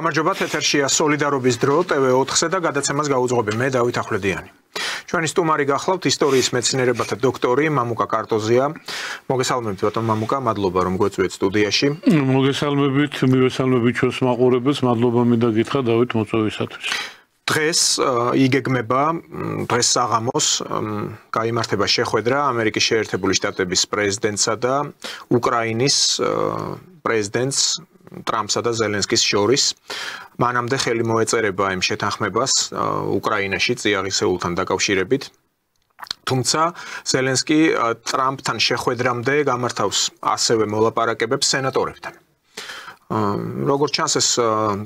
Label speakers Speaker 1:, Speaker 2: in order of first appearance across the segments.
Speaker 1: გამარჯობა, ეთერშია სოლიდარობის დრო TV4-ზე და გადაცემას გაუძღობი მე დავით ახვლედიანი. ჩვენი სტუმარი გახლავთ ისტორიის მეცნიერებათა დოქტორი მამუკა კარტოზია. მოგესალმებით ბატონ მამუკა, მადლობა რომ გვეწვიეთ სტუდიაში.
Speaker 2: მოგესალმებით, მივესალმებით ჩვენს მაყურებელს, მადლობა მინდა გითხრა დავით მოწვევისათვის. დღეს
Speaker 1: იგეგმება დღეს საღამოს გაიმართება შეხვედრა ამერიკის შეერთებული შტატების პრეზიდენტსა და უკრაინის პრეზიდენტს ტრამპსა და ზელენსკის შორის. მანამდე ხელი მოეწერება იმ შეთანხმებას უკრაინაში წიაღისეულთან დაკავშირებით. თუმცა ზელენსკი ტრამპთან შეხვედრამდე გამართავს ასევე მოლაპარაკებებს სენატორებთან. როგორც ჩანს ეს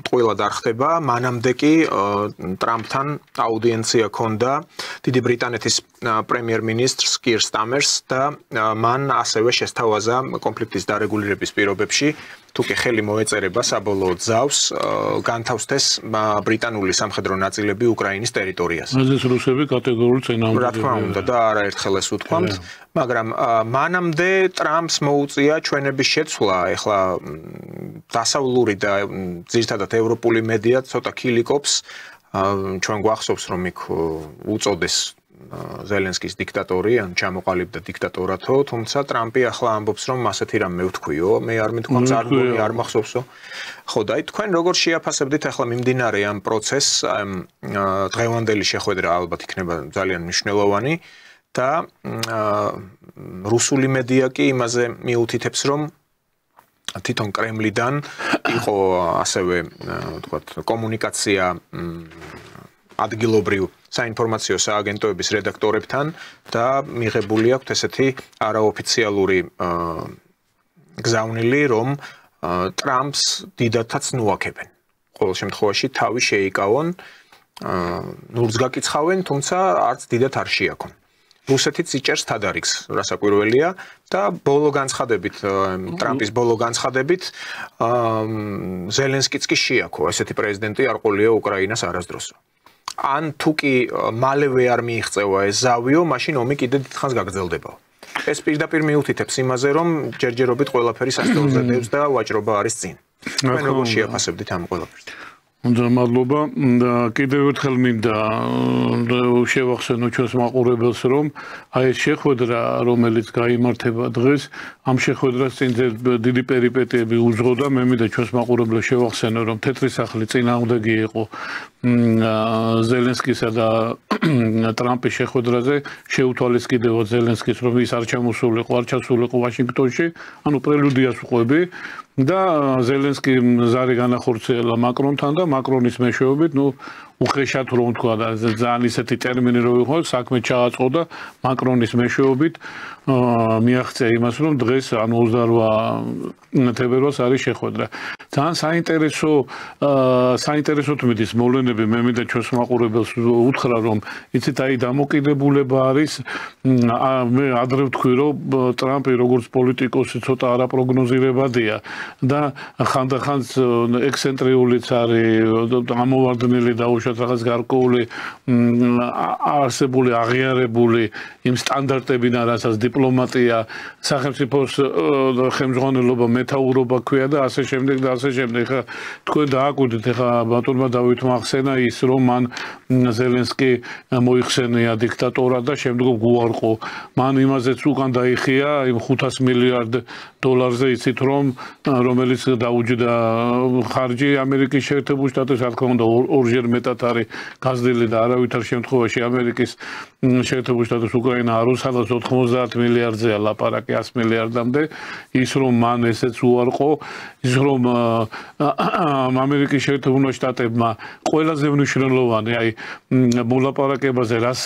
Speaker 1: ტყუილად არ ხდება, მანამდე კი ტრამპთან აუდიენცია ჰქონდა დიდი ბრიტანეთის პრემიერ-მინისტრს კირ სტამერს და მან ასევე შესთავაზა კონფლიქტის დარეგულირების პირობებში თუ კი ხელი მოეწერება საბოლოო ძავს განთავსდეს ბრიტანული სამხედრო ნაწილები უკრაინის ტერიტორიაზე.
Speaker 2: ეს რუსები კატეგორიულად წინააღმდეგია.
Speaker 1: რა თქმა უნდა და არაერთხელ ეს უთქვამთ, მაგრამ მანამდე ტრამპს მოუწია ჩვენების შეცვლა, ეხლა დასავლური და ძირითადად ევროპული მედია ცოტა ქილიკობს, ჩვენ გვახსოვს რომ იქ უწოდეს ზელენსკის დიქტატორი ან ჩამოყალიბდა დიქტატორათო, თუმცა ტრამპი ახლა ამბობს რომ ასეთი რამ მევთქვიო, მე არ მეთქვა წარგონი არ მახსოვსო. ხო და თქვენ როგორ შეაფასებდით ახლა მიმდინარე ამ პროცესს, დღევანდელი შეხვედრა ალბათ იქნება ძალიან მნიშვნელოვანი და რუსული მედია კი იმაზე მიუთითებს რომ თვითონ კრემლიდან იყო ასევე ვთქვათ კომუნიკაცია ადგილობრივ საინფორმაციო სააგენტოების რედაქტორებთან და მიღებული აქვს ესეთი არაოფიციალური გზავნილი რომ ტრამპს დიდათაც ნუაქებენ. ყოველ შემთხვევაში თავი შეიკავონ, ნურს გაკიცხავენ, თუმცა არც დიდათ არ შეაქონ. რუსეთიც იჭერს თადარიგს, რასაკვირველია და ბოლო განცხადებით, ტრამპის ბოლო განცხადებით ზელენსკიც კი შეაქო, ესეთი პრეზიდენტი არ ყოლია უკრაინას არასდროსო. ან თუ კი მალევე არ მიიღწევა ეს ზავიო, მაშინ ომი კიდე დიდხანს გაგრძელდება. ეს პირდაპირ მიუთითებს იმაზე, რომ ჯერჯერობით ყველაფერი სასწაულზე დევს და ვაჭრობა არის წინ. თქვენ როგორ შეაფასებდით ამ ყველაფერს?
Speaker 2: მადლობა და კიდევ ერთხელ მინდა შევახსენო ჩვენს მაყურებელს რომ აი ეს შეხვედრა რომელიც გაიმართება დღეს ამ შეხვედრას წინ დიდი პერიპეტიები უძღოდა მე მინდა ჩვენს მაყურებელს შევახსენო რომ თეთრი სახლი წინააღმდეგი იყო ზელენსკისა და ტრამპის შეხვედრაზე შეუთვალეს კიდევ ზელენსკის რომ ის არ ჩამოსულიყო არ ჩასულიყო ვაშინგტონში ანუ პრელუდიას უყვები და ზელენსკი ზარი განახორციელა მაკრონთან და მაკრონის მეშვეობით ნუ უხეშად რომ თქვა და ძალიან ისეთი ტერმინი რო იყო საქმე ჩააწყო და მაკრონის მეშვეობით მიაღწია იმას რომ დღეს ანუ 28 თებერვალს არის შეხვედრა ძალიან საინტერესოდ მიდის მოვლენები მე მინდა ჩვენს მაყურებელს უთხრა რომ იცით აი დამოკიდებულება არის მე ადრე ვთქვი რომ ტრამპი როგორც პოლიტიკოსი ცოტა არაპროგნოზირებადია და ხანდახან ექსცენტრიულიც არის ამოვარდნილი დაუშვათ რაღაც გარკვეული არსებული აღიარებული იმ სტანდარტებიდან რასაც დიპლომატია სახელმწიფოს ხელმძღვანელობა მეთაურობა ქვია და ასე შემდეგ და ასე შემდეგ ხა თქვენ დააკვირდით ხა ბატონმა დავითმა ახსენა ის რომ მან ზელენსკი მოიხსენია დიქტატორად და შემდგომ გუარყო მან იმაზეც უკან დაიხია იმ 500 მილიარდ დოლარზე იცით რომ რომელიც დაუჯდა ხარჯი ამერიკის შეერთებულ შტატებს რა თქმა უნდა ორჯერ მეტად არის გაზრდილი და არავითარ შემთხვევაში ამერიკის შეერთებულ შტატებს უკრაინა არ უსადავს 90 მილიარდზეა ლაპარაკი 100 მილიარდამდე ის რომ მან ესეც უარყო ის რომ ამერიკის შეერთებულ შტატებმა ყველაზე მნიშვნელოვანი აი მოლაპარაკებაზე რაც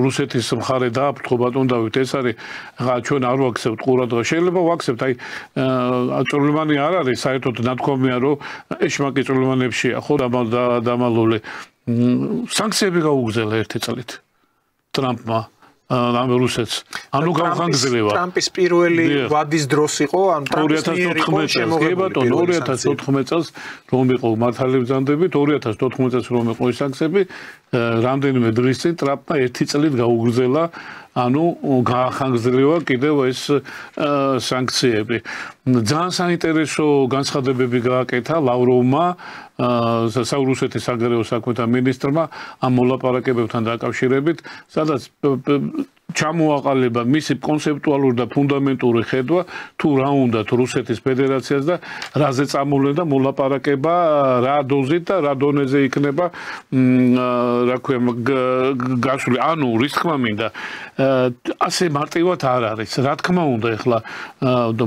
Speaker 2: რუსეთის მხარე დააფრთხო ბატონ დავით ეს არის ჩვენ არ ვაქცევთ ყურადღება შეიძლება ვაქცევთ აი წვრილმანი არ არის საერთოდ ნათქვამია რომ ეშმაკი წვრილმანებშია ხო დამალული სანქციები გაუგზავნა ერთი წლით ტრამპმა ამ რუსეთს ანუ გავხანგრძლევა
Speaker 1: ტრამპის პირველი ვადის დროს იყო ან ტრამპის
Speaker 2: 2014 წელს რომ იყო მართალი ბრძანდებით 2014 წელს რომ იყო ის სანქციები რამდენიმე დღის წინ ტრამპმა 1 წლით გაუგრძელა ანუ გაახანგრძლივა კიდევ ეს სანქციები. ძალიან საინტერესო განცხადებები გააკეთა ლავროვმა რუსეთის საგარეო საქმეთა მინისტრმა ამ მოლაპარაკებებთან დაკავშირებით, სადაც ჩამოაყალიბა მისი კონცეპტუალური და ფუნდამენტური ხედვა თუ რა უნდათ რუსეთის ფედერაციას და რაზე წამოვლენდა მოლაპარაკება, რა დოზით და რა დონეზე იქნება რა ქვია გასული. ანუ რის თქმა მინდა ასე მარტივად არ არის. რა თქმა უნდა, ეხლა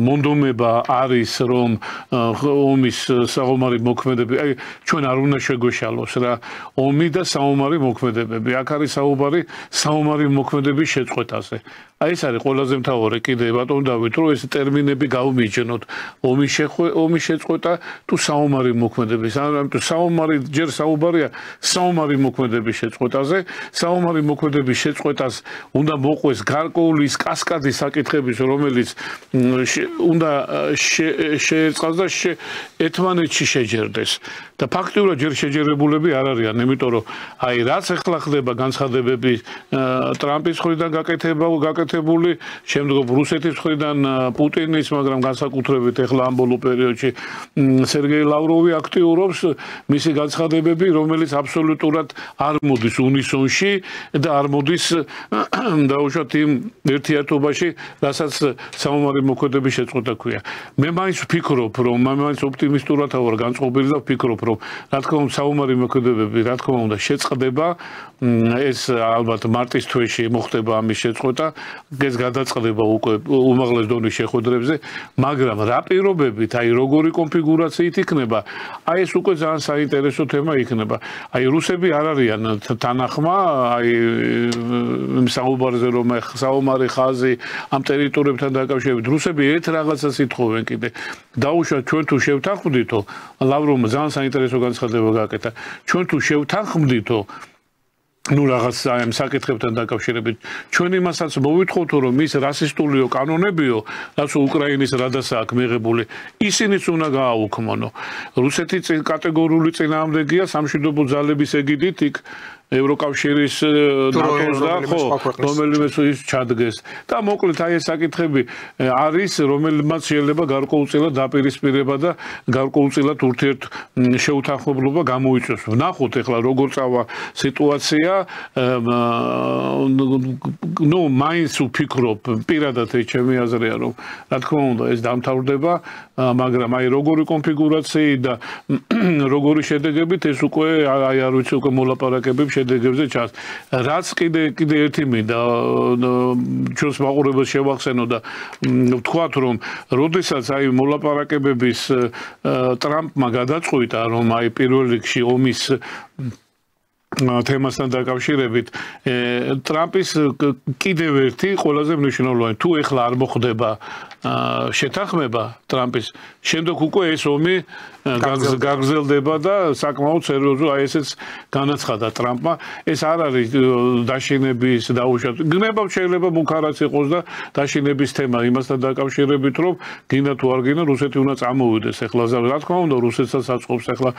Speaker 2: მონდომება არის რომ ომის საომარი მოქმედებები, აი ჩვენ არ უნდა შეგვეშალოს რა ომი და საომარი მოქმედებები. აქ არის საუბარი საომარი მოქმედების შეწყვეტაზე. აი ეს არის ყველაზე მთავარი კიდე ბატონ დავით რომ ეს ტერმინები გავმიჯნოთ. ომის შეწყვეტა თუ საომარი მოქმედების. ამიტომ საომარი ჯერ საუბარია საომარი მოქმედების შეწყვეტაზე. საომარი მოქმედების შეწყვეტას უნდა მოყვეს გარკვეული კასკადის საკითხების რომელიც უნდა შეერწყას და ერთმანეთში შეჯერდეს. და ფაქტიურად ჯერ შეჯერებულები არ არიან, იმიტომ რომ აი რაც ახლა ხდება განცხადებები ტრამპის მხრიდან გაკეთებული, შემდგომ რუსეთის მხრიდან პუტინის, მაგრამ განსაკუთრებით ახლა ამ ბოლო პერიოდში სერგეი ლავროვი აქტიურობს მისი განცხადებები, რომელიც აბსოლუტურად არ მოდის უნისონში და არ მოდის დაუშვათ იმ ერთიერთობაში, რასაც საომარი მოქმედების შეწყვეტა ქვია. მე მაინც ვფიქრობ, რომ მაინც ოპტიმისტურად ვარ განწყობილი და ვფიქრობ, რომ რა თქმა უნდა საომარი მოქმედებები რა თქმა უნდა შეწყდება, ეს ალბათ მარტის თვეში მოხდება ამის შეწყვეტა, ეს გადაწყდება უკვე უმაღლეს დონის შეხვედრებზე, მაგრამ რა პირობებით, აი როგორი კონფიგურაციით იქნება, აი ეს უკვე ძალიან საინტერესო თემა იქნება. აი რუსები არ არიან თანახმა, აი იმ საუბარზე რომ საომარი ხაზი ამ ტერიტორიებთან დაკავშირებით რუსები ერთ რაღაცას ითხოვენ კიდე. დაუშვათ ჩვენ თუ შევთანხმდითო, ლავროვმა ძალიან საინტერესო განცხადება გააკეთა. ჩვენ თუ შევთანხმდითო ну რაღაც ამ საკითხებთან დაკავშირებით ჩვენ იმასაც მოვითხოვთო რომ ის რასისტულიო კანონებიო რაც უკრაინის რადასა აქვს მიღებული ისინიც უნდა გააუქმონო რუსეთი კატეგორიული წინააღმდეგია სამშვიდობო ძალების ეგიდით იქ ევროკავშირის ნატოს და ხო რომელიმე ის ჩადგეს და მოკლედ აი ეს საკითხები არის რომელმაც შეიძლება გარკვეულწილად დაპირისპირება და გარკვეულწილად ურთიერთ შეუთანხმებლობა გამოიწვევს. ვნახოთ ახლა როგორ წავა სიტუაცია ну მაინც ვფიქრობ პირადად ეს ჩემი აზრია რომ რა თქმა უნდა ეს დამთავრდება მაგრამ აი როგორი კონფიგურაციი და როგორი შედეგებით ეს უკვე აი არ ვიცი უკვე მოლაპარაკებები შედეგებზე ჩანს. რაც კიდე ერთი მინდა ჩვენს მაყურებელს შევახსენო და ვთქვათ რომ როდესაც აი მოლაპარაკებების ტრამპმა გადაწყვიტა რომ აი პირველ რიგში ომის თემასთან დაკავშირებით ტრამპის კიდევ ერთი ყველაზე მნიშვნელოვანი თუ ეხლა არ მოხდება შეთანხმება ტრამპის შემდეგ უკვე ეს ომი გაგრძელდება და საკმაოდ სერიოზულ აი ესეც განაცხადა ტრამპმა ეს არ არის დაშინების დაუშვათ გნებავ შეიძლება მუქარაც იყოს და დაშინების თემა იმასთან დაკავშირებით რომ გინდა თუ არ გინდა რუსეთი უნდა წამოვიდეს ეხლა რა თქმა უნდა რუსეთსაც აწყობს ეხლა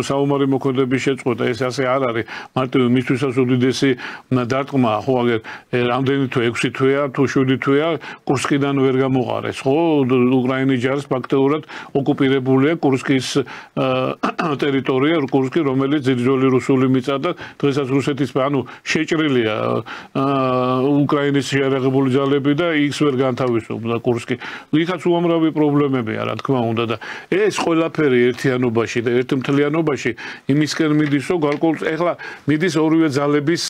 Speaker 2: საომარი მოქმედების შეწყვეტა ეს ასე არ არის მარტივ მისთვისაც უდიდესი დარტყმა ხო აგერ რამდენი თუ 6 თვეა თუ 7 თვეა კურსკიდან ვერ გამოყარეს ხო უკრაინის ჯარს ფაქტობრივად ოკუპირებულია კურსკის ტერიტორია კურსკი რომელიც ძირძველი რუსული მიწა და დღესაც რუსეთის ანუ შეჭრილია უკრაინის შეერაღებული ძალები და ის ვერ განთავისუფლდა კურსკი იქაც უამრავი პრობლემებია რა თქმა უნდა და ეს ყველაფერი ერთიანობაში და ერთმთლიანობაში იმისკენ მიდის რომ გარკვეულ ეხლა მიდის ორივე ძალების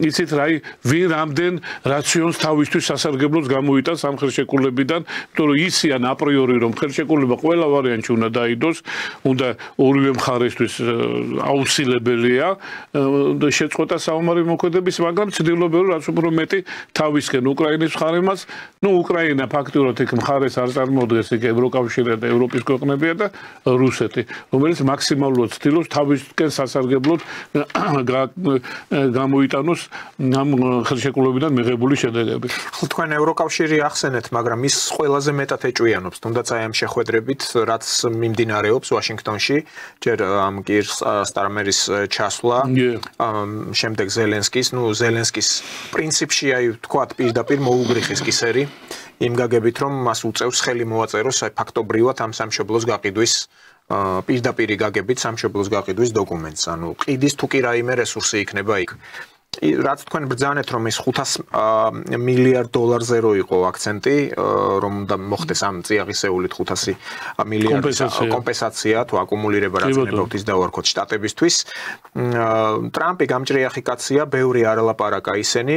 Speaker 2: იცით რა ვინ რამდენ რაციონს თავისთვის სასარგებლოს გამოიტანს ამ ხელშეკრულებიდან იმიტომ რომ ისიან აპრიორი რომ ხელშეკრულება ყველა ვარიანტში უნდა დაიდოს უნდა ორივე მხარესთვის აუცილებელია შეწყვეტა საომარი მოქმედების მაგრამ ცდილობენ რომ რაც უფრო მეტი თავისკენ უკრაინის მხარემაც ნუ უკრაინა ფაქტურად იქ მხარეს არ წარმოადგენს იქ ევროკავშირი და ევროპის ქვეყნებია და რუსეთი რომელიც მაქსიმალურად ცდილობს თავისკენ სასარგებლოდ გამოიტანოს ამ ხელშეკრულებიდან მიღებული შედეგები.
Speaker 1: ხო თქვენ ევროკავშირი ახსენეთ, მაგრამ მაგრამ ის ყველაზე მეტად ეჭვიანობს, თუნდაც აი ამ შეხვედრებით, რაც მიმდინარეობს ვაშინგტონში, ჯერ ამ კირ სტარმერის ჩასვლა, შემდეგ ზელენსკის, ზელენსკის პრინციპში აი თქვათ პირდაპირ მოუგრიხის კისერი იმ გაგებით, რომ მას უწევს ხელი მოაწეროს ფაქტობრივად ამ სამშობლოს გაყიდვის პირდაპირი გაგებით სამშობლოს გაყიდვის დოკუმენტს, ანუ ყიდის თუ კი რაიმე რესურსი იქნება იქ. რაც თქვენ ბრძანეთ, რომ ის $500 მილიარდ რო იყო აქცენტი, რომ უნდა მოხდეს ამ წიაღისეულით 500 მილიარდის კომპენსაცია თუ აკუმულირება რაც ნებავთ ის დავარქოთ შტატებისთვის. ტრამპი გამჭრიახი კაცია, ბევრი არალაპარაკა ისინი,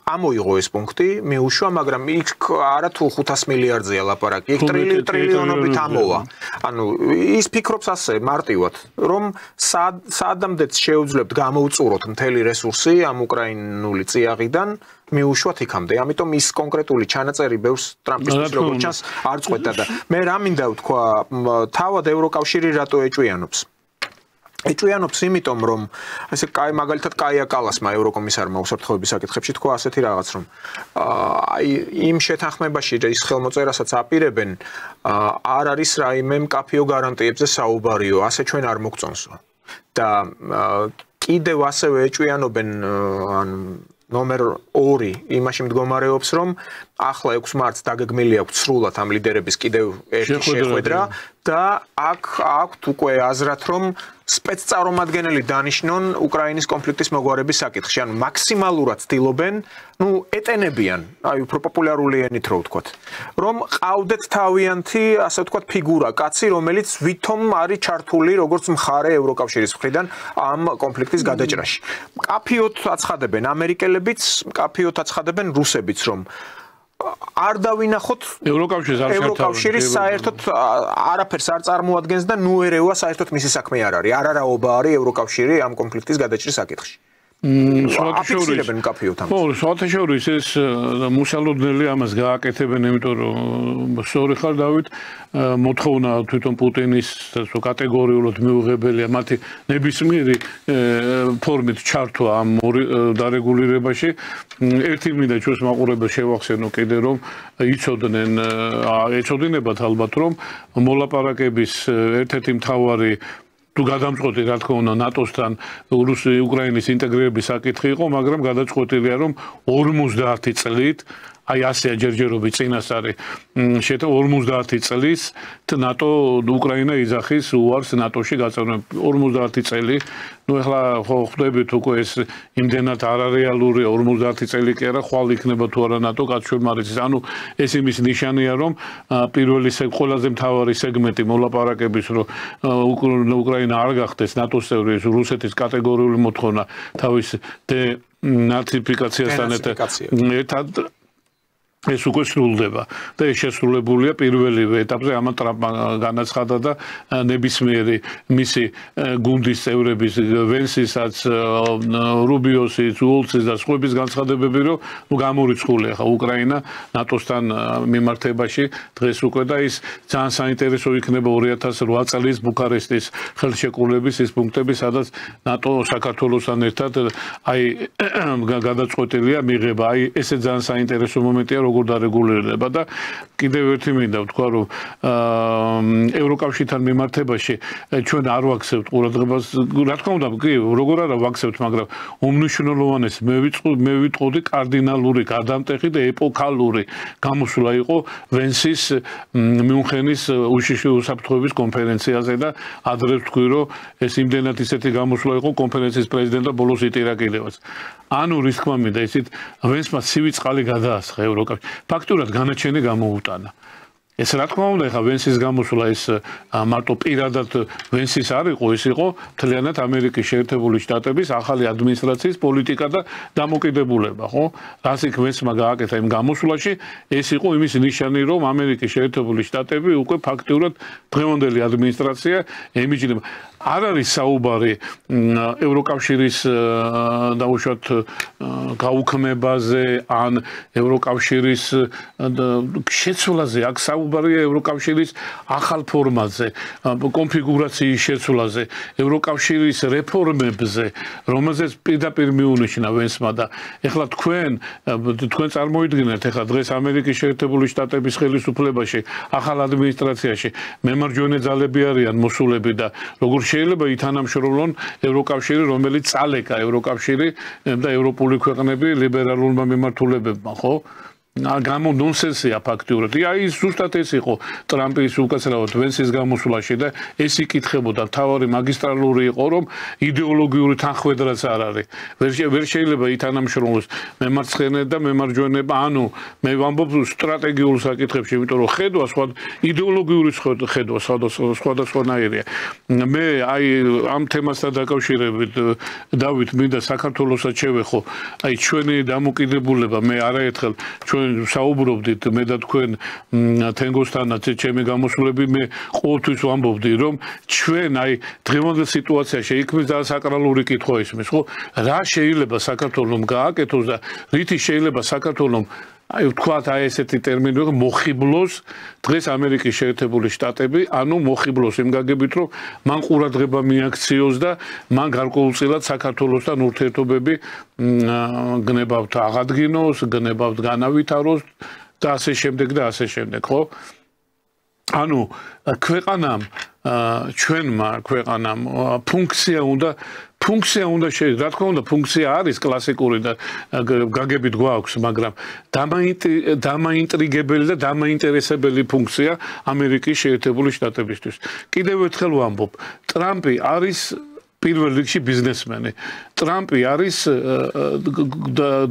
Speaker 1: ამოიღო ეს პუნქტი, მიუშვა, მაგრამ იქ არა თუ 500 მილიარდზეა ლაპარაკი, იქ ტრილიონობით ამოვა. ანუ ის ფიქრობს ასე მარტივად, რომ საადამდეც შეუძლებთ გამოუწუროთ მთელი რესურსი ამ უკრაინული წიაღიდან მიუშვათ იქამდე. ამიტომ ის კონკრეტული ჩანაწერი ბევრს ტრამპისთვის როგორც ჩანს არ წყვეტდა და მე რა მინდა ვთქვა, თავად ევროკავშირი რატო ეჭვიანობს? ეჭვიანობს იმიტომ, რომ ესე მაგალითად კაია კალასმა ევროკომისარმა უსაფრთხოების საკითხებში თქვა ასეთი რაღაც, რომ აი იმ შეთანხმებაში ის ხელმოწერასაც აპირებენ, არ არის რაიმე მკაფიო გარანტიებზე საუბარიო, ასე ჩვენ არ მოგწონსო. და კიდევ ასევე ეჭვიანობენ ნომერ 2 იმაში მდგომარეობს, რომ ახლა 6 მარტს დაგეგმილი აქვს სრულად ამ ლიდერების კიდევ ერთი შეხვედრა და აქ აქვთ უკვე აზრად, რომ სპეცწარმომადგენელი დანიშნონ უკრაინის კონფლიქტის მოგვარების საკითხში. ანუ მაქსიმალურად ცდილობენ, ეტენებიან, აი უფრო პოპულარული ენით რო ვთქვათ, რომ ყავდეთ თავიანთი, ასე ვთქვათ, ფიგურა, კაცი, რომელიც ვითომ არის ჩართული როგორც მხარე ევროკავშირის მხრიდან ამ კონფლიქტის გადაჭრაში. მკაფიოდ აცხადებენ ამერიკელებიც, მკაფიოდ აცხადებენ რუსებიც, რომ არ დავინახოთ ევროკავშირის საერთოდ არაფერს არ წარმოადგენს და ნუ ერევა საერთოდ მისი საქმე არ არის. არარაობა არის ევროკავშირი ამ კონფლიქტის გადაჭრის საკითხში. აფიქსირებენ მკაფიოდ ამას.
Speaker 2: ხო, საერთაშორისო ეს მუშალოდნელი ამას გააკეთებენ, იმიტომ რომ სწორი ხარ დავით, მოთხოვნა თვითონ პუტინის კატეგორიულად მიუღებელია მათი ნებისმიერი ფორმით ჩართვა ამ დარეგულირებაში. ერთი მინდა ჩვენს მაყურებელს შევახსენო კიდე რომ ეცოდინებათ ალბათ რომ მოლაპარაკების ერთ-ერთი მთავარი თუ გადამწყვეტი რა თქმა უნდა ნატოსთან უკრაინის ინტეგრირების საკითხი იყო, მაგრამ გადაწყვეტილია რომ 50 წლით აი ასეა ჯერჯერობით წინასწარი 50 წლის ნატო უკრაინა იძახის უარს ნატოში გაწევრა 50 წელი ნუ ეხლა ხო ხვდებით უკვე ეს იმდენად არარეალური 50 წელი კი არა ხვალ იქნება თუ არა ნატო კაცშემარიცის ანუ ეს იმის ნიშანია რომ პირველი ყველაზე მთავარი სეგმენტი მოლაპარაკების რომ უკრაინა არ გახდეს ნატოს წევრი რუსეთის კატეგორიული მოთხოვნა თავის დენაციფიკაციასთან ერთად ეს უკვე სრულდება და ეს შესრულებულია პირველივე ეტაპზე ამან ტრამპმა განაცხადა და ნებისმიერი მისი გუნდის წევრების ვენსისაც რუბიოსის უოლცის და სხვების განცხადებები რომ გამორიცხულია ხა უკრაინა ნატოსთან მიმართებაში დღეს უკვე და ის ძალიან საინტერესო იქნება 2008 წლის ბუქარესტის ხელშეკრულების ის პუნქტები სადაც ნატო საქართველოსთან ერთად აი გადაწყვეტილია მიღება აი ესე ძალიან საინტერესო მომენტია როგორ დარეგულირდება და კიდევ ერთი მინდა ვთქვა რომ ევროკავშირთან მიმართებაში ჩვენ არ ვაქცევთ ყურადღებას რა თქმა უნდა კი როგორ არა ვაქცევთ მაგრამ უმნიშვნელოვანეს მე ვიტყოდი კარდინალური გადამტეხი და ეპოქალური გამოსვლა იყო ვენსის მიუნხენის უშიშრო უსაფრთხოების კონფერენციაზე და ადრე ვთქვი რომ ეს იმდენად ისეთი გამოსვლა იყო კონფერენციის პრეზიდენტა ბოლოს იტირა კიდევაც ანუ რის თქმა მინდა ისეთ ვენსმა ცივი წყალი გადაასხა ევროკავშირში ფაქტურად განაჩენი გამოუტანა ეს რა თქმა უნდა ხა ვენსის გამოსვლა ეს მარტო პირადად ვენსის არ იყო ეს იყო მთლიანად ამერიკის შეერთებული შტატების ახალი ადმინისტრაციის პოლიტიკა და დამოკიდებულება ხო რას იქ ვენსმა გააკეთა იმ გამოსვლაში ეს იყო იმის ნიშანი რომ ამერიკის შეერთებული შტატები უკვე ფაქტურად დღევანდელი ადმინისტრაცია ემიჯნება არ არის საუბარი ევროკავშირის დაუშვათ გაუქმებაზე ან ევროკავშირის შეცვლაზე, აქ საუბარია ევროკავშირის ახალ ფორმაზე, კონფიგურაციის შეცვლაზე, ევროკავშირის რეფორმებზე, რომელზეც პირდაპირ მიუნიშნა ვენსმა და ეხლა თქვენ წარმოიდგინეთ ეხლა დღეს ამერიკის შეერთებული შტატების ხელისუფლებაში, ახალ ადმინისტრაციაში მემარჯვენე ძალები არიან მოსულები და როგორ შეიძლება ითანამშრომლონ ევროკავშირი, რომელიც წალეკა ევროკავშირი და ევროპული ქვეყნები ლიბერალურმა მიმართულებებმა, ხო? გამო ნონსენსია ფაქტიურად. აი ზუსტად ეს იყო ტრამპის უკაცრავად ვენსის გამოსვლაში და ეს იკითხებოდა თავარი მაგისტრალური იყო რომ იდეოლოგიური თანხმედრაც არ არის. ვერ შეიძლება ითანამშრომლოს მემარცხენე და მემარჯვენე, ანუ მე ვამბობ სტრატეგიულ საკითხებში, იმიტომ რომ ხედვა სხვა იდეოლოგიური ხედვა სხვადასხვანაირია. მე აი ამ თემასთან დაკავშირებით დავით მინდა საქართველოსაც შევეხო, აი ჩვენი დამოკიდებულება მე არაერთხელ საუბრობდით მე და თქვენ თენგოსთანაც ჩემი გამოსვლები მე ყოველთვის ვამბობდი რომ ჩვენ აი დღევანდელ სიტუაციაში იქმნის და საკრალური კითხვა ისმის ხო რა შეიძლება საქართველოს გააკეთოს და რითი შეიძლება საქართველოს აი ვთქვათ აი ესეთი ტერმინი მოხიბლოს დღეს ამერიკის შეერთებული შტატები ანუ მოხიბლოს იმ გაგებით რომ მან ყურადღება მიაქციოს და მან გარკვეულწილად საქართველოსთან ურთიერთობები გნებავთ აღადგინოს, გნებავთ განავითაროს და ასე შემდეგ ხო ანუ ქვეყანამ ჩვენმა ქვეყანამ ფუნქცია უნდა რა თქმა უნდა ფუნქცია არის კლასიკური და გაგებით გვაქვს მაგრამ დამაინტრიგებელი და დამაინტერესებელი ფუნქცია ამერიკის შეერთებული შტატებისთვის კიდევ ერთხელ ვამბობ ტრამპი არის პირველ რიგში ბიზნესმენი. ტრამპი არის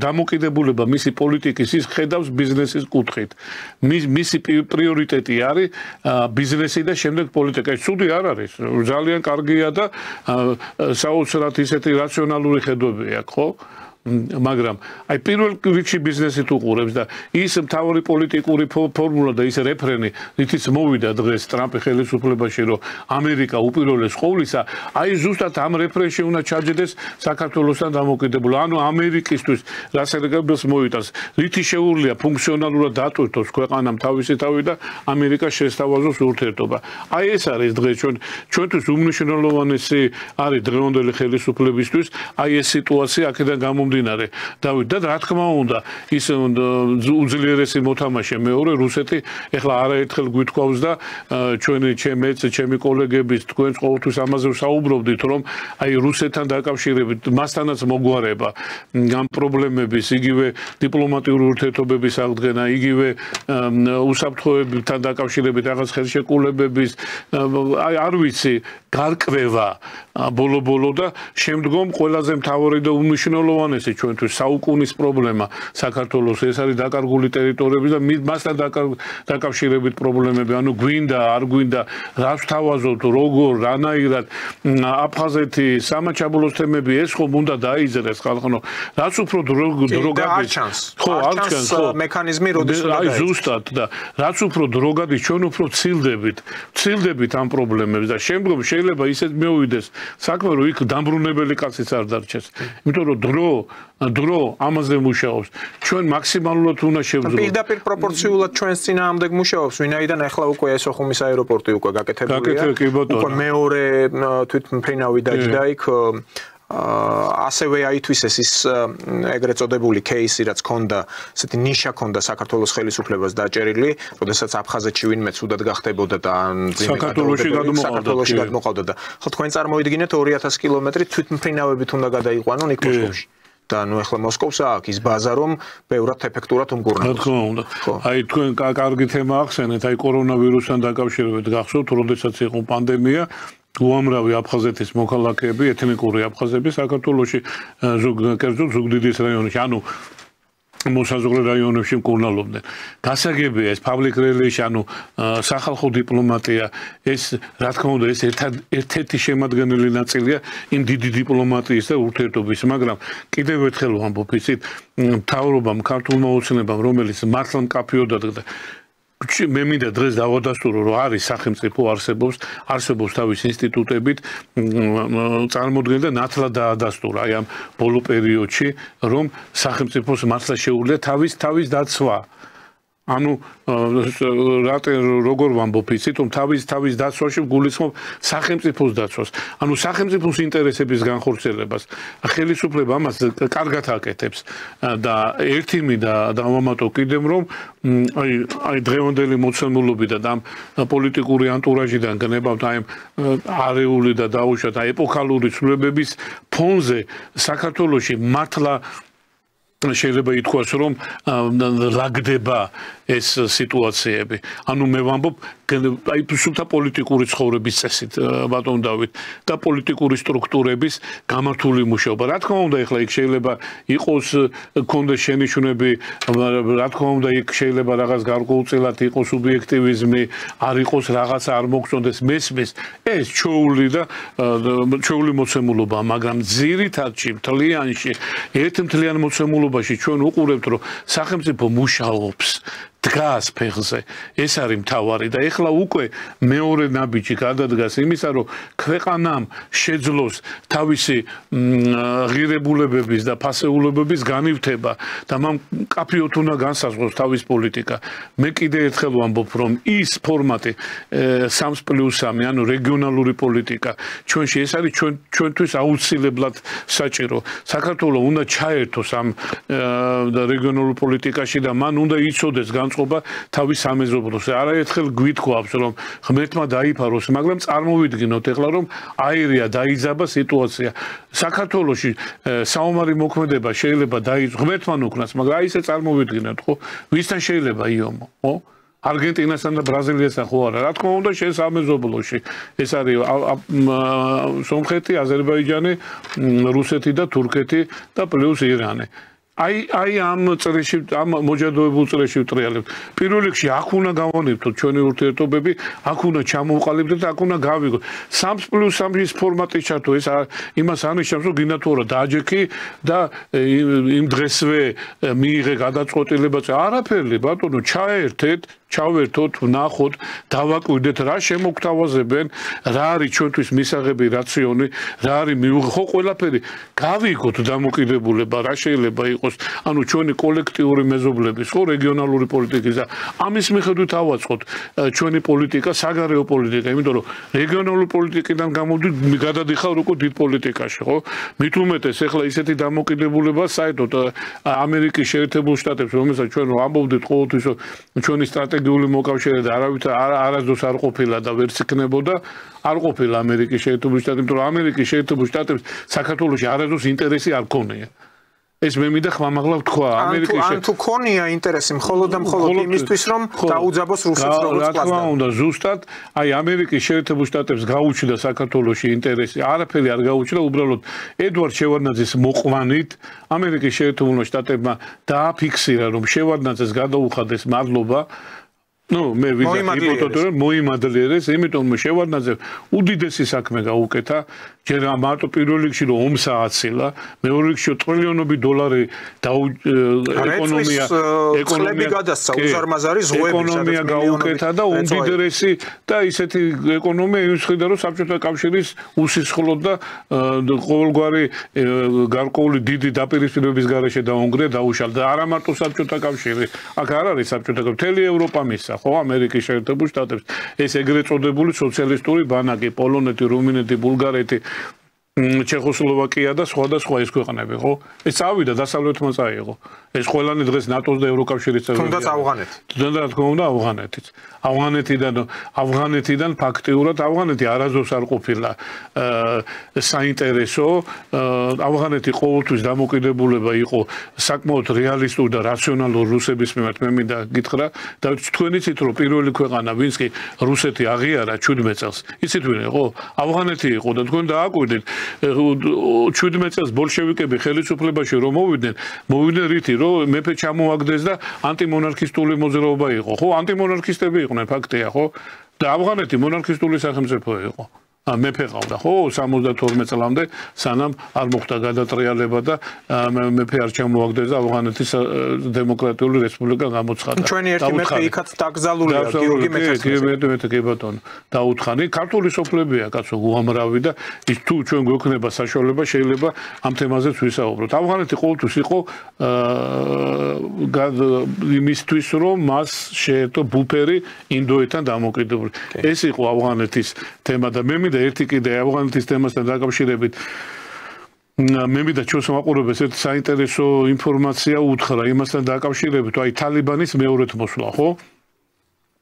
Speaker 2: დამოკიდებულება მისი პოლიტიკის ის ხედავს ბიზნესის კუთხით. მისი პრიორიტეტი არის ბიზნესი და შემდეგ პოლიტიკა. ცუდი არ არის. ძალიან კარგია და საოცრად ისეთი რაციონალური ხედვები აქვს, ხო? მაგრამ აი პირველ რიგში ბიზნესით უყურებს და ის მთავარი პოლიტიკური ფორმულა და ის რეფრენი რითიც მოვიდა დღეს ტრამპის ხელისუფლებაში რომ ამერიკა უპირველეს ყოვლისა აი ზუსტად ამ რეფრენში უნდა ჩაჯდეს საქართველოსთან დამოკიდებული ანუ ამერიკისთვის რასაკვირველს მოიტანს რითი შეუძლია ფუნქციონალურად დატვირთოს ქვეყანამ თავისი თავი და ამერიკას შესთავაზოს ურთიერთობა აი ეს არის დღეს ჩვენთვის უმნიშვნელოვანესი არის დღევანდელი ხელისუფლებისთვის აი ეს სიტუაცია აქედან გამომდინარე დავით და რა თქმა უნდა ის უძლიერესი მოთამაშე მეორე რუსეთი ეხლა არაერთხელ გვითქვავს და ჩემი კოლეგების თქვენ ყოველთვის ამაზე საუბრობდით რომ აი რუსეთთან დაკავშირებით მასთანაც მოგვარება ამ პრობლემების იგივე დიპლომატიური ურთიერთობების აღდგენა იგივე უსაფრთხოებთან დაკავშირებით რაღაც ხელშეკრულებების აი არ ვიცი გარკვევა ბოლო და შემდგომ ყველაზე მთავარი და უმნიშვნელოვანესი ჩვენთვის საუკუნის პრობლემა საქართველოს ეს არის დაკარგული ტერიტორიები და მასთან დაკავშირებით პრობლემები ანუ გვინდა არ გვინდა რა ვთავაზობთ როგორ რანაირად აფხაზეთი სამაჩაბლოს თემები ეს ხომ უნდა დაიძრეს ხალხო რაც უფრო დრო გადის
Speaker 1: ხო არ ჩანს მექანიზმი როდის უნდა
Speaker 2: აი ზუსტად და რაც უფრო დრო გადის ჩვენ უფრო ვცილდებით ამ პრობლემებს და შემდგომ შეიძლება ისეთ მეუვიდეს საქმე რომ იქ დამბრუნებელი კაციც არ დარჩეს იმიტომ რომ დრო ამაზე მუშაობს ჩვენ მაქსიმალურად უნდა შევძლებოთ
Speaker 1: პირდაპირ პროპორციულად ჩვენს წინააღმდეგ მუშაობს ვინაიდან ახლა უკვე ესოხუმის აეროპორტი უკვე გაკეთებულია უკვე მეორე თვითმფრინავი დაჯდა იქ ასევე აითვისეს ის ეგრეთ წოდებული кейსი რაც ქონდა ესეთი ნიშა ქონდა საქართველოს ხელისუფლებას დაჭერილი როდესაც აფხაზეთში ვინმე ცუდად გახდებოდა და საქართველოში გადმოყავდა და ხო თქვენ წარმოიდგინეთ 2000 კილომეტრი თვითმფრინავებით უნდა გადაიყვანონ იქ მოსკოვში და ნუ ახლა მოსკოვს აქვს ის ბაზა რომ ბევრად ეფექტურად უმკურნალობს.
Speaker 2: რა თქმა უნდა. აი თქვენ კარგი თემა ახსენეთ, აი კორონავირუსთან დაკავშირებით გახსოვთ, როდესაც იყო პანდემია, უამრავი აფხაზეთის მოქალაქეები, ეთნიკური აფხაზები საქართველოში ზუგდიდის რაიონში, ანუ მოსაზღვრე რაიონებში მკურნალობდნენ. გასაგებია ეს public relation, ანუ სახალხო დიპლომატია, ეს რა თქმა უნდა ეს ერთ-ერთი შემადგენელი ნაწილია იმ დიდი დიპლომატიის და ურთიერთობის, მაგრამ კიდევ ერთხელ ვამბობ, იცით, მთავრობამ, ქართულმა ოცნებამ, რომელიც მართლა მკაფიოდ მე მინდა დღეს დავადასტურო რომ არის სახელმწიფო არსებობს თავის ინსტიტუტებით წარმოდგენა და ნათლად დაადასტურა აი ამ ბოლო პერიოდში რომ სახელმწიფოს მართლა შეუძლია თავის დაცვა ანუ როგორ ვამბობ იცით რომ თავის დაცვაში გულისხმობ სახელმწიფოს დაცვას ანუ სახელმწიფოს ინტერესების განხორციელებას ხელისუფლება ამას კარგად აკეთებს და ერთი მინდა დავამატო კიდევ რომ აი დღევანდელი მოცემულობიდან და ამ პოლიტიკური ანტურაჟიდან გნებავთ აი არეული და დაუშვათ აი ეპოქალური ცვლილებების ფონზე საქართველოში მართლა შეიძლება ითქვას რომ ლაგდება ეს სიტუაციები. ანუ მე ვამბობ აი სულთა პოლიტიკური ცხოვრების წესით ბატონ დავით და პოლიტიკური სტრუქტურების გამართული მუშაობა. რა თქმა უნდა, ეხლა იქ შეიძლება იყოს კონდეს შენიშვნები, რა თქმა უნდა, იქ შეიძლება რაღაც გარკვეულწილად იყოს სუბიექტივიზმი, არ იყოს რაღაც არ მოგწონდეს მესმის. ეს ჩვეული მოცემულობა, მაგრამ ძირითადში მთლიანში ერთმთლიან მოცემულობაში ჩვენ უყურებთ, რომ სახელმწიფო მუშაობს დგას ფეხზე ეს არის მთავარი და ეხლა უკვე მეორე ნაბიჯი გადადგას იმისა რომ ქვეყანამ შეძლოს თავისი ღირებულებების და ფასეულებების განივთება და მან კაფიოთ უნდა განსაზღვროს თავის პოლიტიკა მე კიდე ერთხელ ვამბობ რომ ის ფორმატი 3+3 ანუ რეგიონალური პოლიტიკა ჩვენში ეს არის ჩვენთვის აუცილებლად საჭირო საქართველოს უნდა ჩაერთოს ამ რეგიონულ პოლიტიკაში და მან უნდა იცოდეს განწყობა თავის სამეზობლოზე. არაერთხელ გვითხოვს რომ ღმერთმა დაიფაროს, მაგრამ წარმოვიდგინოთ ეხლა რომ აირია დაიძაბა სიტუაცია. საქართველოში საომარი მოქმედება შეიძლება დაიწყოს ღმერთმა უკნას, მაგრამ აი ესე წარმოვიდგინოთ, ხო? ვისთან შეიძლება იომო, ხო? არგენტინასთან და ბრაზილიასთან ხო არა. რა თქმა უნდა, შენ სამეზობლოში. ეს არის სომხეთი, აზერბაიჯანი, რუსეთი და თურქეთი და პლუს ირანი. აი ამ წრეში ამ მოჯადოებულ წრეში ვტრიალებთ. პირველ რიგში აქ უნდა გავანებთოთ ჩვენი ურთიერთობები, აქ უნდა ჩამოვყალიბდეთ და აქ უნდა გავიგოთ. 3+3-ის ფორმატი ჩართო ეს იმას ანიშნავს რომ გინდა თუ არა დააჯექი და იმ დღესვე მიიღე გადაწყვეტილება არაფერი ბატონო ჩავერთოთ, ვნახოთ, დავაკვირდეთ რა შემოგთავაზებენ, რა არის ჩვენთვის მისაღები რაციონი, რა არის ხო ყველაფერი გავიგოთ დამოკიდებულება, რა შეიძლება იყოს, ანუ ჩვენი კოლექტიური მეზობლების, ხო რეგიონალური პოლიტიკის და ამის მიხედვით ავაწყოთ ჩვენი პოლიტიკა, საგარეო პოლიტიკა, იმიტომ რომ რეგიონალური პოლიტიკიდან გამოვდით, გადადიხარ უკვე დიდ პოლიტიკაში, ხო? მით უმეტეს ეხლა ისეთი დამოკიდებულება საერთოდ ამერიკის შეერთებულ შტატებს, რომელსაც ჩვენ ვამბობდით ყოველთვის ჩვენი სტრატეგიული მოკავშირე და არასდროს არ ყოფილა და ვერც იქნებოდა არ ყოფილა ამერიკის შეერთებული შტატები, იმიტომ რომ ამერიკის შეერთებულ შტატებს საქართველოში არასდროს ინტერესი არ ქონია. ეს მე მინდა ხმამაღლა ვთქვა ამერიკის
Speaker 1: ან თუ ქონია ინტერესი მხოლოდ და მხოლოდ იმისთვის რომ დაუძაბოს რუსეთს როგორც კლასს.
Speaker 2: რა თქმა უნდა, ზუსტად აი ამერიკის შეერთებულ შტატებს გაუჩნდა საქართველოში ინტერესი. არაფერი არ გაუჩნდა, უბრალოდ ედვარდ შევარდნაძის მოყვანით ამერიკის შეერთებულ შტატებმა დააფიქსირა რომ შევარდნაძეს გადაუხადეს მადლობა მე ვიდეო მოიმადლიერეს, იმიტომ რომ შევარდნაძე უდიდესი საქმე გაუკეთა, ჯერ მარტო პირველ რიგში რომ ომს ააცილა, მეორე რიგში ტრილიონობით $, ეკონომია გაუკეთა და უმდიდრესი და ისეთი ეკონომია ის ხედა რომ საბჭოთა კავშირის უსისხლოდ და ყოველგვარი გარკვეული დიდი დაპირისპირების გარეშე დაუნგრია, დაუშალდა და არა მარტო საბჭოთა კავშირი, აქ არ არის საბჭოთა კავშირი, მთელი ევროპა მისცა ხო ამერიკის შეერთებულ შტატებს ეს ეგრეთ წოდებული სოციალისტური ბანაკი პოლონეთი რუმინეთი ბულგარეთი ჩეხოსლოვაკია და სხვა ეს ქვეყნები ხო ეს წავიდა დასავლეთმა წაიღო ეს ყველანი დღეს ნატოს და ევროკავშირის წევრია
Speaker 1: თუნდაც ავღანეთი
Speaker 2: რა თქმა უნდა ავღანეთიდან ფაქტიურად ავღანეთი არასდროს არ ყოფილა საინტერესო ავღანეთი ყოველთვის დამოკიდებულება იყო საკმაოდ რეალისტური და რაციონალური რუსების მიმართ მე მინდა გითხრა და თქვენ იცით რომ პირველი ქვეყანა ვინც კი რუსეთი აღიარა 17 წელს იცით ვინ იყო ავღანეთი იყო და თქვენ დააკვირდით 17 წელს ბოლშევიკები ხელისუფლებაში რომ მოვიდნენ რითი რომ მეფე ჩამოაგდეს და ანტიმონარქისტული მოძრაობა იყო ხო ანტიმონარქისტები იყვნენ ფაქტია ხო და ავღანეთი მონარქისტული სახელმწიფო იყო მეფე ყავდა ხო 72 წლამდე სანამ არ მოხდა გადატრიალება და მეფე არ ჩამოაგდეს და ავღანეთის დემოკრატიული რესპუბლიკა გამოცხადა.
Speaker 1: ჩვენი ერთი მეფე იქაც დაკრძალულია გიორგი მეცხრე.
Speaker 2: კი ბატონო დაუთხანი ქართული სოფლებია კაცო უამრავი და ის თუ ჩვენ გვექნება საშუალება შეიძლება ამ თემაზეც ვისაუბროთ. ავღანეთი ყოველთვის იყო იმისთვის რომ მას შეერთო ბუფერი ინდოეთთან დამოკიდებული. ეს იყო ავღანეთის თემა და მე მინდა ერთი კიდე ავღანეთის თემასთან დაკავშირებით მე მინდა ჩვენს მაყურებელს ერთი საინტერესო ინფორმაცია უთხრა იმასთან დაკავშირებით, აი თალიბანის მეორედ მოსვლა, ხო?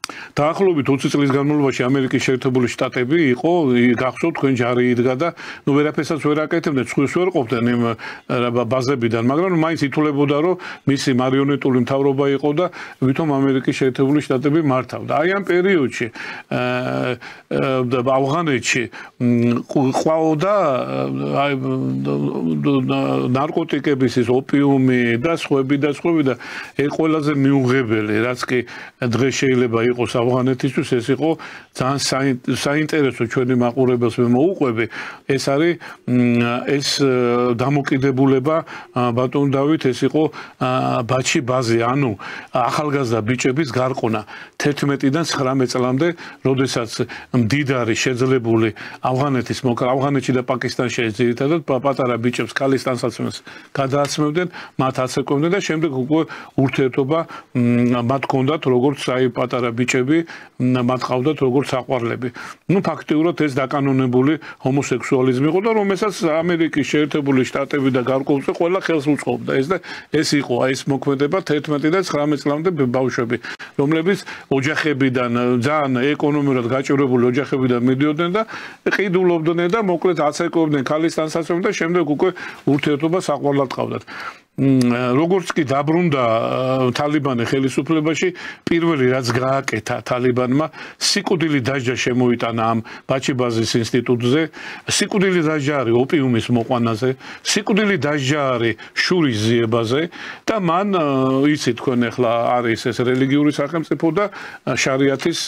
Speaker 2: დაახლოებით 20 წლის განმავლობაში ამერიკის შეერთებული შტატები იყო გახსოვთ თქვენ ჯარი იდგა და ნუ ვერაფერსაც ვერ აკეთებდნენ, ცხვირს ვერ ყოფდნენ იმ ბაზებიდან, მაგრამ მაინც ითვლებოდა რომ მისი მარიონეტული მთავრობა იყო და ვითომ ამერიკის შეერთებული შტატები მართავდა. აი ამ პერიოდში ავღანეთში ყვაოდა ნარკოტიკების ის ოპიუმი და სხვები და ეს ყველაზე მიუღებელი რაც კი დღეს შეიძლება იყოს ავღანეთისთვის ეს იყო ძალიან საინტერესო ჩვენი მაყურებელს მე მოუყვები ეს არის ეს დამოკიდებულება ბატონ დავით ეს იყო ბაჩი ბაზე ანუ ახალგაზრდა ბიჭების გარყონა 11-დან 19 წლამდე როდესაც მდიდარი შეძლებული ავღანეთის ავღანეთში და პაკისტანში ძირითადად პატარა ბიჭებს ქალის ტანსაცმელს გადააცმევდნენ მათ აცეკვებდნენ და შემდეგ უკვე ურთიერთობა მათ ჰქონდათ როგორც აი პატარა ბიჭები მათ ყავდათ როგორც საყვარლები. ნუ ფაქტიურად ეს დაკანონებული ჰომოსექსუალიზმი იყო და რომელსაც ამერიკის შეერთებული შტატები და გარკვეულწილად ყველა ხელს უწყობდა. ეს იყო ეს მოქმედება 11-დან 19 წლამდე ბავშვები, რომლებიც ოჯახებიდან ძალიან ეკონომიურად გაჭირვებული ოჯახებიდან მიდიოდნენ და ყიდულობდნენ და მოკლედ აცეკვებდნენ ქალის ტანსაცმელს და შემდეგ უკვე ურთიერთობა საყვარლად ყავდათ. როგორც კი დაბრუნდა თალიბანი ხელისუფლებაში, პირველი რაც გააკეთა თალიბანმა, სიკვდილი დასჯა შემოიტანა ამ ბაჩიბაზის ინსტიტუტზე, სიკვდილი დასჯა არის ოპიუმის მოყვანაზე, სიკვდილი დასჯა არის შურის ზიებაზე და მან იცით თქვენ ახლა არის ეს რელიგიური სახელმწიფო და შარიათის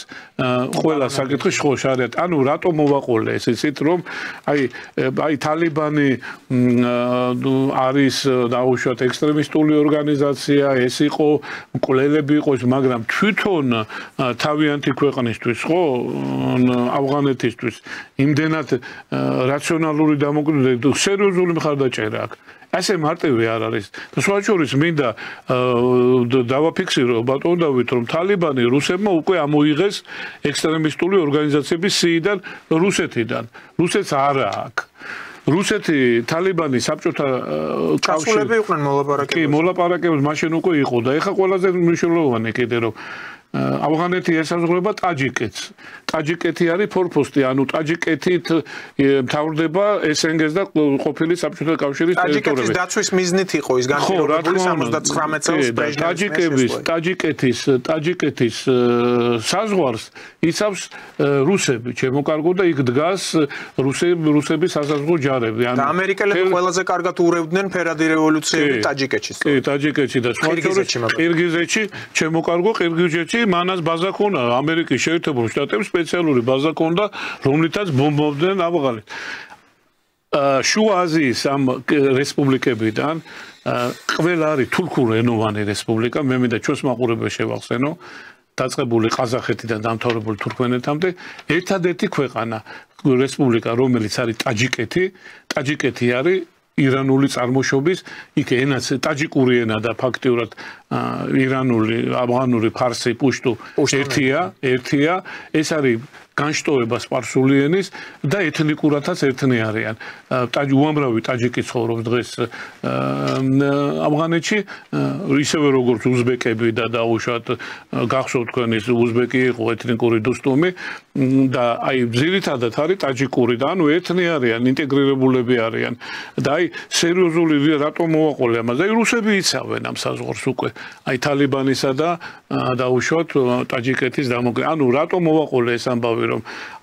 Speaker 2: ყველა საკითხი ხო შარიათი. ანუ რატომ მოვაყოლე ეს იცით რომ აი თალიბანი არის დაუშვათ ექსტრემისტული ორგანიზაცია, ეს იყო მკვლელები იყო, მაგრამ თვითონ თავიანთი ქვეყნისთვის, ხო, ავღანეთისთვის იმდენად რაციონალური დამოკიდებულება, სერიოზული მხარდაჭერა აქვს. ასე მარტივი არ არის. სხვა შორის მინდა დავაფიქსირო ბატონ დავით, რომ თალიბანი რუსებმა უკვე ამოიღეს ექსტრემისტული ორგანიზაციების სიიდან რუსეთიდან. რუსეთს არა აქვს. რუსეთი თალიბანი საბჭოთა
Speaker 1: კავშირები იყვნენ მოლაპარაკებელს.
Speaker 2: კი, მოლაპარაკებელს მაშინ უკვე იყო და ეხლა ყველაზე მნიშვნელოვანი კიდე რომ ავღანეთი ესაზღვრება ტაჯიკეთს. ტაჯიკეთი არის ფორპოსტი, ანუ ტაჯიკეთით მთავრდება SNG-ს და ყოფილი საბჭოთა კავშირის ტერიტორიები.
Speaker 1: ტაჯიკეთის დაცვის მიზნით იყო ის განხილვებული 79 წელს
Speaker 2: პრეზიდენტის ტაჯიკეთის საზღვარს იცავს რუსები, ჩემო კარგო და იქ დგას რუსების სასაზღვრო ჯარები.
Speaker 1: და ამერიკელები ყველაზე კარგად ურევდნენ ფერადი რევოლუციები ტაჯიკეთში.
Speaker 2: კი, ტაჯიკეთში და სხვა ყირგიზეთში, ჩემო კარგო ყირგიზეთში მანას ბაზა ქონდა ამერიკის შეერთებულ შტატებში სპეციალური ბაზა ქონდა რომლითაც ბომბობდნენ ავღანეთს. შუა აზიის ამ რესპუბლიკებიდან ყველა არის თურქულენოვანი რესპუბლიკა, მე მინდა ჩვენს მაყურებელს შევახსენო, დაწყებული ყაზახეთიდან დამთავრებული თურქმენეთამდე, ერთადერთი ქვეყანა რესპუბლიკა, რომელიც არის ტაჯიკეთი, ტაჯიკეთი არის ირანული წარმოშობის, იქ ენაც ტაჯიკური ენა და ფაქტიურად ირანული, ავღანური, ფარსი, პუშტუ ერთია, ეს არის განშტოება სპარსული ენის და ეთნიკურადაც ერთნი არიან. უამრავი ტაჯიკი ცხოვრობს დღეს ავღანეთში, ისევე როგორც უზბეკები და დაუშვათ გახსოვთ თქვენ ის უზბეკი იყო ეთნიკური დუსტუმი და აი ძირითადად არის ტაჯიკური და ანუ ერთნი არიან, ინტეგრირებულები არიან და აი სერიოზული რატომ მოვაყოლე ამას? აი რუსები იცავენ ამ საზღვარს უკვე. აი თალიბანისა და დაუშვათ ტაჯიკეთის დამოკიდებულება. ანუ რატომ მოვაყოლე ეს ამბავი რომ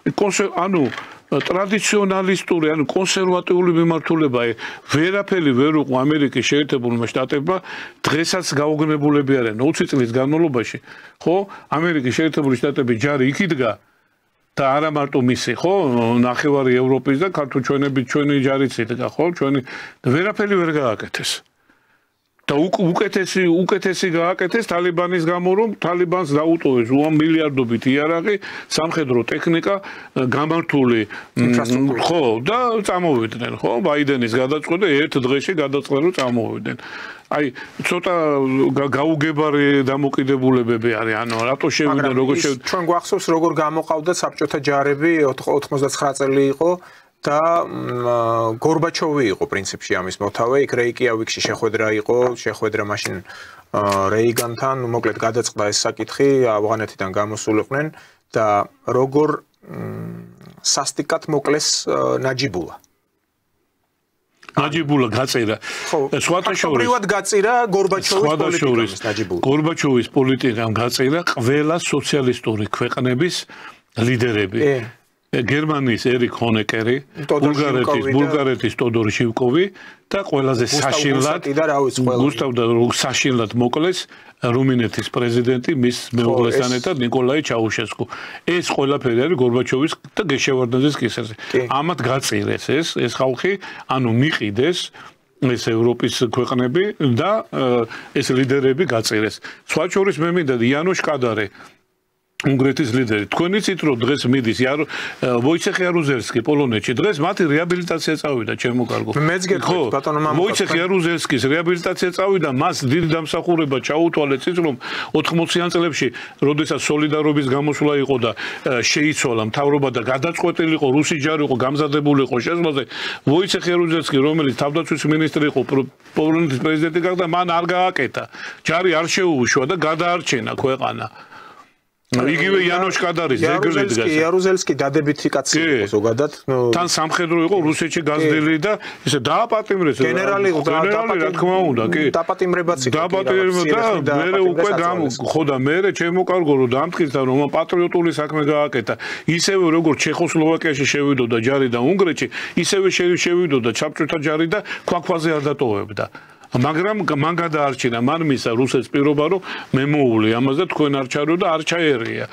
Speaker 2: ანუ ტრადიციონალისტური, ანუ კონსერვატიული მიმართულება ვერაფერი ვერ უყო ამერიკის შეერთებულმა შტატებმა, დღესაც გაუგნებულები არიან 20 წლის განმავლობაში, ხო? ამერიკის შეერთებული შტატების ჯარი იქ იდგა და არა მარტო მისი, ხო, ნახევარი ევროპის და ქართულ ჩვენი ჯარიცით, ხო, ჩვენი ვერაფერი ვერ გააკეთეს. და უკეთესი გააკეთეს თალიბანის გამო, რომ თალიბანს დაუტოვეს მილიარდობით იარაღი, სამხედრო ტექნიკა, გამართული ხო და წამოვიდნენ, ხო, ბაიდენის გადაწყვეტა ერთ დღეში გადაწყდა რომ წამოვიდნენ. აი, ცოტა გაუგებარი დამოკიდებულებები არის, ანუ რატო შევიდნენ როგორ
Speaker 1: ჩვენ გვახსოვს როგორ გამოყავდა საბჭოთა ჯარები 99 წელი იყო და გორბაჩოვი იყო პრინციპში ამის მოთავე, იქ რეიკიავიკში შეხვედრა მაშინ რეიგანთან, მოკლედ გადაწყდა ეს საკითხი, ავღანეთიდან გამოსულიყვნენ და როგორ სასტიკად მოკლეს ნაჯიბულა.
Speaker 2: ნაჯიბულა გაწერა.
Speaker 1: სხვადასხვაურად გაწერა
Speaker 2: გორბაჩოვის პოლიტიკამ გაწერა ყველა სოციალისტური ქვეყნების ლიდერები. გერმანიის ერიკ ჰონეკერი, ბულგარეთის ტოდორ შივკოვი და ყველაზე საშინლად მოკლეს რუმინეთის პრეზიდენტი მის მეუღლესთან ერთად ნიკოლაი ჩაუშესკუ. ეს ყველაფერი არის გორბაჩოვის და გეშევარდნაძის კისერზე. ამათ გაწირეს ეს ხალხი, ანუ მიყიდეს ეს ევროპის ქვეყნები და ეს ლიდერები გაწირეს. სხვა შორის მე მინდა იანოშ კადარე უნგრეთის ლიდერი. თქვენ იცით რომ დღეს მიდის ვოიცეხ იარუზელსკი პოლონეთში. დღეს მათი რეაბილიტაცია წავიდა, ჩემო კარგო.
Speaker 1: მეც გეტყვით ბატონო მამუკა.
Speaker 2: ვოიცეხ იარუზელსკის რეაბილიტაცია წავიდა, მას დიდი დამსახურება ჩაუთვალეს ის რომ 80-იან წლებში, როდესაც სოლიდარობის გამოსვლა იყო და შეიცვალა მთავრობა და გადაწყვეტილი იყო რუსი ჯარი იყო გამზადებული იყო შესვლაზე, ვოიცეხ იარუზელსკი, რომელიც თავდაცვის მინისტრი იყო, პოლონეთის პრეზიდენტი გახდა, მან არ გააკეთა. ჯარი არ შეუუშვა და გადაარჩენა ქვეყანა. იგივე იანოშ კადარის ზეგლით დგას.
Speaker 1: იარუზელსკი დადებითი კაცი იყო ზოგადად.
Speaker 2: თან სამხედრო იყო რუსეთში გაზრდილი და ისე დააპატიმრეს.
Speaker 1: გენერალი
Speaker 2: რა თქმა უნდა, კი.
Speaker 1: დაპატიმრებაც იყო.
Speaker 2: დაპატიმრება და მე უკვე ხო და მე ჩემო კარგო რომ დამტკიცდა რომ პატრიოტული საქმე გააკეთა. ისევე როგორც ჩეხოსლოვაკიაში შევიდოდა ჯარი და უნგრეთში, ისევე შევიდოდა საბჭოთა ჯარი და ქვაქვაზე არ დატოვებდა. მაგრამ მან გადაარჩინა მან მისა რუსეთს პირობა რომ მე მოული ამას და თქვენ არ ჩარო და არ ჩაერია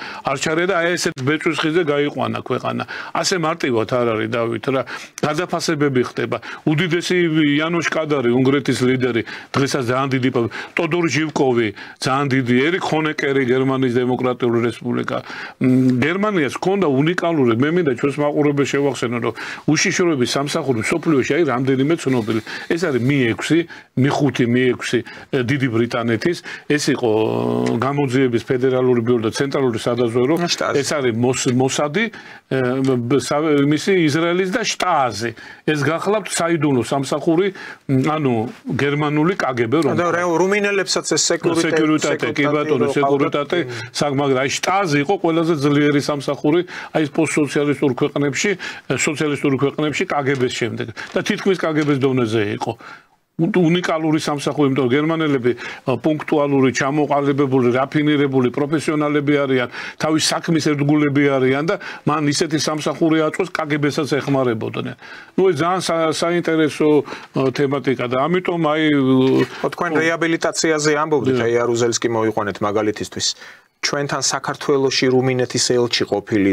Speaker 2: და აი ესეთ ბეწვის ხიზე გაიყვანა ქვეყანა ასე მარტივად არ არის დავით რა გადაფასებები ხდება უდიდესი იანოშ კადარი უნგრეთის ლიდერი დღესაც ძალიან დიდი ტოდორ ჟივკოვი ძალიან დიდი ერიკ ჰონეკერი გერმანიის დემოკრატიული რესპუბლიკა გერმანიას ჰქონდა უნიკალური მე მინდა ჩვენს მაყურებელს შევახსენო რომ უშიშროების სამსახური მსოფლიოში აი რამდენიმე ცნობილი ეს არის Mi6 Mi6 დიდი ბრიტანეთის ეს იყო გამოძიების ფედერალური ბიურო და ცენტრალური სადაზვერვო ეს არის მოსადი მისი ისრაელის და შტაზი ეს გახლავთ საიდუმლო სამსახური ანუ გერმანული KGB რომ
Speaker 1: და რუმინელებსაც ეს
Speaker 2: სეკურიტეტი კი ბატონო სეკურიტეტი მაგრამ აი შტაზი იყო ყველაზე ძლიერი სამსახური აი პოსტსოციალისტურ ქვეყნებში KGB-ს შემდეგ და თითქმის KGB-ს დონეზე იყო უნიკალური სამსახური, იმიტომ რომ გერმანელები პუნქტუალური, ჩამოყალიბებული, რაფინირებული პროფესიონალები არიან, თავის საქმის ერთგულები არიან და მან ისეთი სამსახური აწვეს KGB-საც ეხმარებოდნენ. ნუ ეს ძალიან საინტერესო თემატიკა და ამიტომ აი
Speaker 1: თქვენ რეაბილიტაციაზე ამბობთ, აი იარუზელსკი მოიყვანეთ მაგალითისთვის. ჩვენთან საქართველოში რუმინეთის ელჩი ყოფილი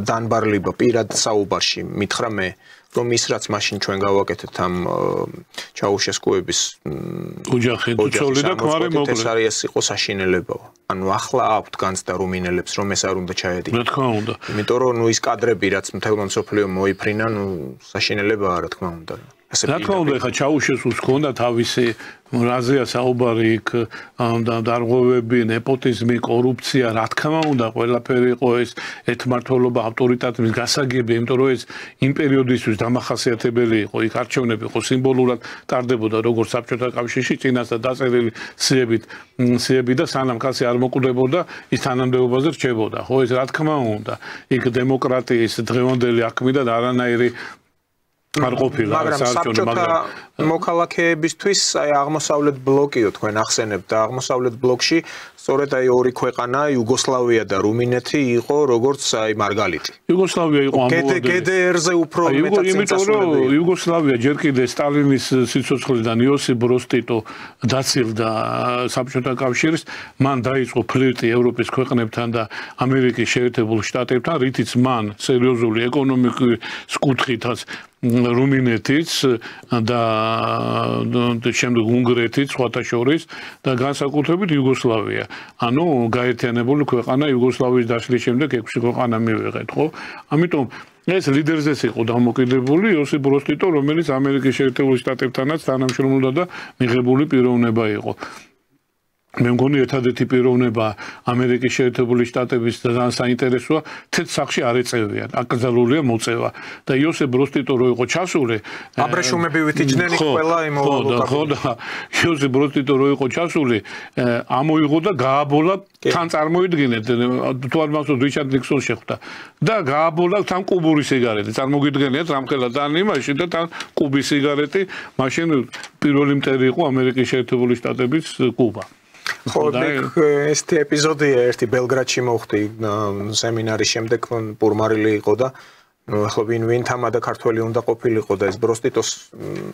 Speaker 1: დანბარლიბა პირად საუბარში მითხრა მე რომ ის რაც მაშინ ჩვენ გავაკეთეთ ამ ჩაუშესკუების
Speaker 2: ოჯახი თუცოლი და ქმარი მოკლე.
Speaker 1: ეს არის ეს იყო საშინელებაო. ანუ ახლა აქვთ განცდა რუმინელებს რომ ეს არ უნდა ჩაედინონ.
Speaker 2: რა თქმა უნდა.
Speaker 1: იმიტომ რომ ნუ ის კადრები რაც მთელმა მსოფლიომ მოიფრინა, ნუ საშინელებაა რა თქმა უნდა.
Speaker 2: რა თქმა უნდა, ხა ჩაუშესკუს ჰქონდა თავისი რაზეა საუბარი იქ დარღვევები, ნეპოტიზმი, კორუფცია, რა თქმა უნდა, ყველაფერი იყო ეს ეთმართლობა, ავტორიტეტის გასაგები, იმიტომ რომ ეს იმ პერიოდისთვის დამახასიათებელი იყო, იქ არჩევნები იყო სიმბოლურად ტარდებოდა როგორც საბჭოთა კავშირში, წინასწარ დაწერილი სიები და სანამ კაცი არ მოკვდებოდა, ის თანამდებობაზე რჩებოდა. ხო, ეს რა თქმა უნდა, იქ დემოკრატიის დღევანდელი აქმიდან არანაირი არ ყოფილა საერთოდ
Speaker 1: მაგრამ მოქალაქეებისთვის აი აღმოსავლეთ ბლოკიო თქვენ ახსენებთ და აღმოსავლეთ ბლოკში სწორედ აი ორი ქვეყანა იუგოსლავია და რუმინეთი იყო როგორც აი მარგალიტი
Speaker 2: იუგოსლავია იყო ამბობდნენ
Speaker 1: GDR-ზე უფრო მეტად
Speaker 2: იმიტომ რომ იუგოსლავია ჯერ კიდე სტალინის სიცოცხლიდან იოსიფ ბროს ტიტო დაცილდა საბჭოთა კავშირის მან დაიწყო ფლირტი ევროპის ქვეყნებთან და ამერიკის შეერთებულ შტატებთან რითიც მან სერიოზული ეკონომიკური კუთხითაც რუმინეთიც და შემდეგ უნგრეთიც სხვათა შორის და განსაკუთრებით იუგოსლავია. ანუ გაერთიანებული ქვეყანა იუგოსლავიის დაშლის შემდეგ 6 ქვეყანა მივიღეთ, ხო? ამიტომ ეს ლიდერზეც იყო დამოკიდებული იოსიფ ბროს ტიტო, რომელიც ამერიკის შეერთებულ შტატებთანაც თანამშრომლობდა და მიღებული პიროვნება იყო. მე მგონი ერთადერთი პიროვნება ამერიკის შეერთებული შტატების ძალიან საინტერესოა თეთრ სახში არ ეწევიან აკრძალულია მოწევა და იოსებ ბროს ტიტო რო იყო ჩასული
Speaker 1: აბრეშუმები ვითიჯდნენ იქ ყველა იმოვალო
Speaker 2: ხო და იოსებ ბროს ტიტო რო იყო ჩასული ამოიღო და გააბოლა თან წარმოიდგინეთ თუ არ მახსოვს რიჩარდ ნიქსონს შეხვდა და გააბოლა თან კუბური სიგარეტი წარმოგიდგენიათ რამხელა თან იმაში და თან კუბის სიგარეტი მაშინ პირველი მტერი იყო ამერიკის შეერთებული შტატების კუბა
Speaker 1: ხო, ესეთი ეპიზოდია ერთი ბელგრადში მოხდი სემინარის შემდეგ პურმარილი იყო და ახლა ვინ თამადა ქართველი უნდა ყოფილიყო და ეს ბროს ტიტოს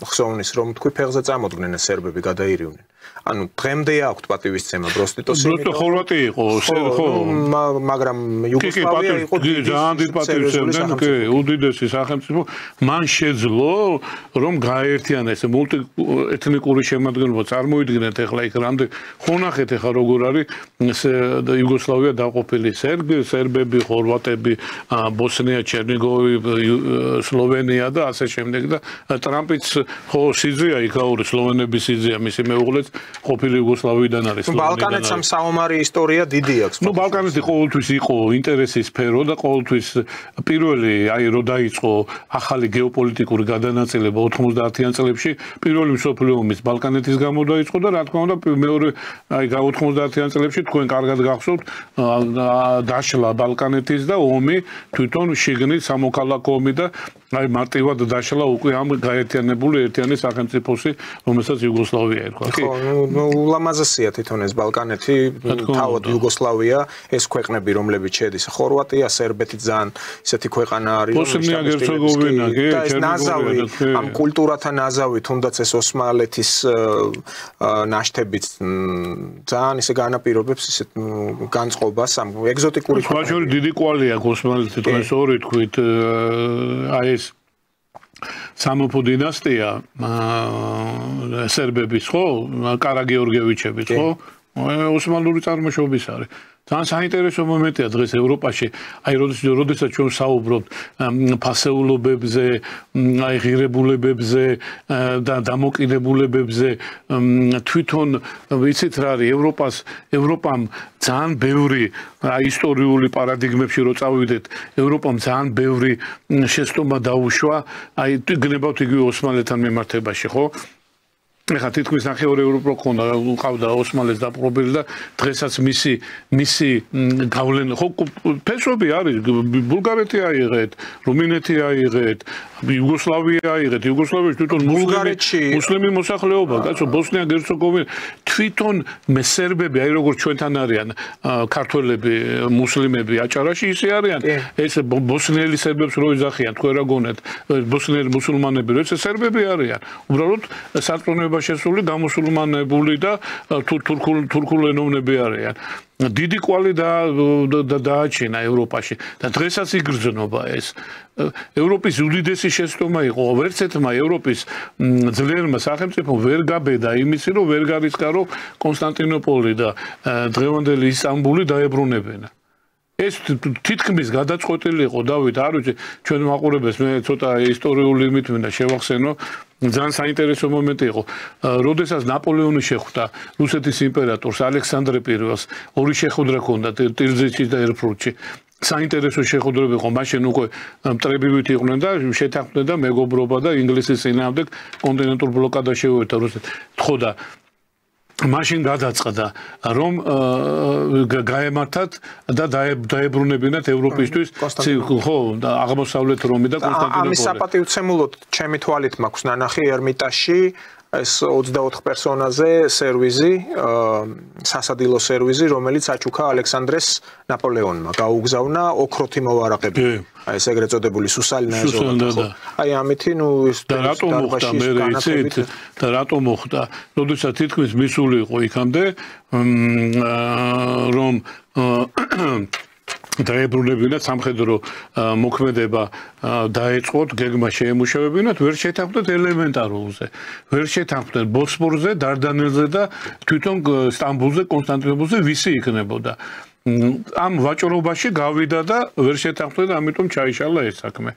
Speaker 1: ხსოვნის რომ თქვი ფეხზე წამოდგნენ ეს სერბები გადაირივნენ. ანუ დღემდე აქვთ პატივისცემა ბროს ტიტოს
Speaker 2: იმიტომ ხორვატი იყო ხო
Speaker 1: მაგრამ იუგოსლავია იყო
Speaker 2: ძალიან დიდ პატივისცემდნენ კი უდიდესი სახელმწიფო მან შეძლო რომ გააერთიანა ეს მულტიეთნიკური შემადგენლობა წარმოიდგინეთ ახლა იქ რამდენი ხონახეთ ახლა როგორ არის იუგოსლავია დაყოფილი სერბები ხორვატები ბოსნია ჩერნიგოვი სლოვენია და ასე შემდეგ და ტრამპიც ხო სიზია იქაური სლოვენების სიზია მისი მეუღლეც ყოფილი იუგოსლავიიდან არის
Speaker 1: ბალკანეთს ამ საომარი ისტორია დიდი აქვს
Speaker 2: ნუ ბალკანეთი ყოველთვის იყო ინტერესის სფერო და ყოველთვის პირველი აი რო დაიწყო ახალი გეოპოლიტიკური გადანაწილება 90-იან წლებში პირველი მსოფლიო ომის ბალკანეთის გამო დაიწყო და რა თქმა უნდა მეორე აი 90-იან წლებში თქვენ კარგად გახსოვთ დაშლა ბალკანეთის და ომი თვითონ შიგნით სამოქალაქო ომი და აი მარტივად დაშლა უკვე ამ გაერთიანებული ერთიანი სახელმწიფოსი რომელსაც იუგოსლავია ერქვა კი
Speaker 1: ხო ულამაზესია თვითონ ეს ბალკანეთი თავად იუგოსლავია ეს ქვეყნები რომლებიც შედის ხორვატია სერბეთი ძალიან ისეთი ქვეყანა არის
Speaker 2: ბოსნია ჰერცეგოვინა კი
Speaker 1: ეს ნაზავი ამ კულტურათა ნაზავი თუნდაც ეს ოსმალეთის ნაშთებიც ძალიან ისე განაპირობებს ისეთ განწყობას ამ ეგზოტიკური
Speaker 2: ხმაჩორი დიდი კვალი აქვს ოსმალეთის თქვენს ორი თქვით აი ეს სამოფო დინასტია სერბების ხო კარაგეორგევიჩების ხო ოსმალური წარმოშობის არის ძალიან საინტერესო მომენტია დღეს ევროპაში აი როდესაც ჩვენ საუბრობთ ფასეულობებზე აი ღირებულებებზე და დამოკიდებულებებზე თვითონ ვიცით რა არის ევროპამ ძალიან ბევრი ისტორიული პარადიგმებში რო წავიდეთ ევროპამ ძალიან ბევრი შეცდომა დაუშვა აი გნებავთ იგივე ოსმალეთთან მიმართებაში ხო ეხლა თითქმის ნახევარი ევროპა ყავდა ოსმალეთს დაპყრობილი და დღესაც მისი გავლენა ხო ფესვები არის ბულგარეთი აიღეთ რუმინეთი აიღეთ იუგოსლავია აიღეთ იუგოსლავიაში თვითონ მუსლიმი მოსახლეობა კაცო ბოსნია ჰერცეგოვინა თვითონ სერბები აი როგორც ჩვენთან არიან ქართველები მუსლიმები აჭარაში ისე არიან ეს ბოსნიელი სერბებს რო იძახიან თქვენ რა გონეთ ბოსნიელი მუსულმანები რო ეს სერბები არიან უბრალოდ სარწმუნოება შესული გამოსულმანებული და თურქულ ენოვნები არიან დიდი კვალი დააჩინა ევროპაში და დღესაც იგრძნობა ეს ევროპის უდიდესი შეცდომა იყო ვერცერთმა ევროპის ძლიერმა სახელმწიფომ ვერ გაბედა იმისი რომ ვერ გარისკარო კონსტანტინოპოლი და დღევანდელი ისტანბული დაებრუნებინა ეს თითქმის გადაწყვეტილი იყო დავით არ ვიცი ჩვენ მაყურებელს მე ცოტა ისტორიული იმით მინდა შევახსენო ძალიან საინტერესო მომენტი იყო როდესაც ნაპოლეონი შეხვდა რუსეთის იმპერატორს ალექსანდრე პირველს ორი შეხვედრა ჰქონდა ტილზიტში და ერფურტში საინტერესო შეხვედრები იყო მაშინ უკვე მტრებივით იყვნენ და შეთანხმდნენ და მეგობრობა და ინგლისის წინააღმდეგ კონტინენტურ ბლოკადას შეუერთდა რუსეთი ხო და მაშინ გადაწყდა რომ გაემართათ და დაებრუნებინათ ევროპისთვის ხო აღმოსავლეთ რომი და კონსტანტინოპოლი.
Speaker 1: ამის საპატივცემულოდ ჩემი თვალით მაქვს ნანახი ერმიტაჟში ეს 24 პერსონაზე სერვიზი, სასადილო სერვიზი, რომელიც აჩუქა ალექსანდრეს ნაპოლეონმა, გაუგზავნა ოქროთი მოვარაყები. აი ეს ეგრეთ წოდებული სუსალინა ეზო. აი ამითი ნუ ის
Speaker 2: და რატომ მოხდა მე იცით და რატომ მოხდა? როდესაც თითქმის მისული იყო იქამდე რომ დაებრუნებინათ სამხედრო მოქმედება დაეწყოთ, გეგმა შეემუშავებინათ, ვერ შეთანხმდეთ ელემენტარულზე. ვერ შეთანხმდეთ ბოსფორზე, დარდანელზე და თვითონ სტამბულზე, კონსტანტინოპოლზე ვისი იქნებოდა. ამ ვაჭრობაში გავიდა და ვერ შეთანხმდეთ, ამიტომ ჩაიშალა ეს საქმე.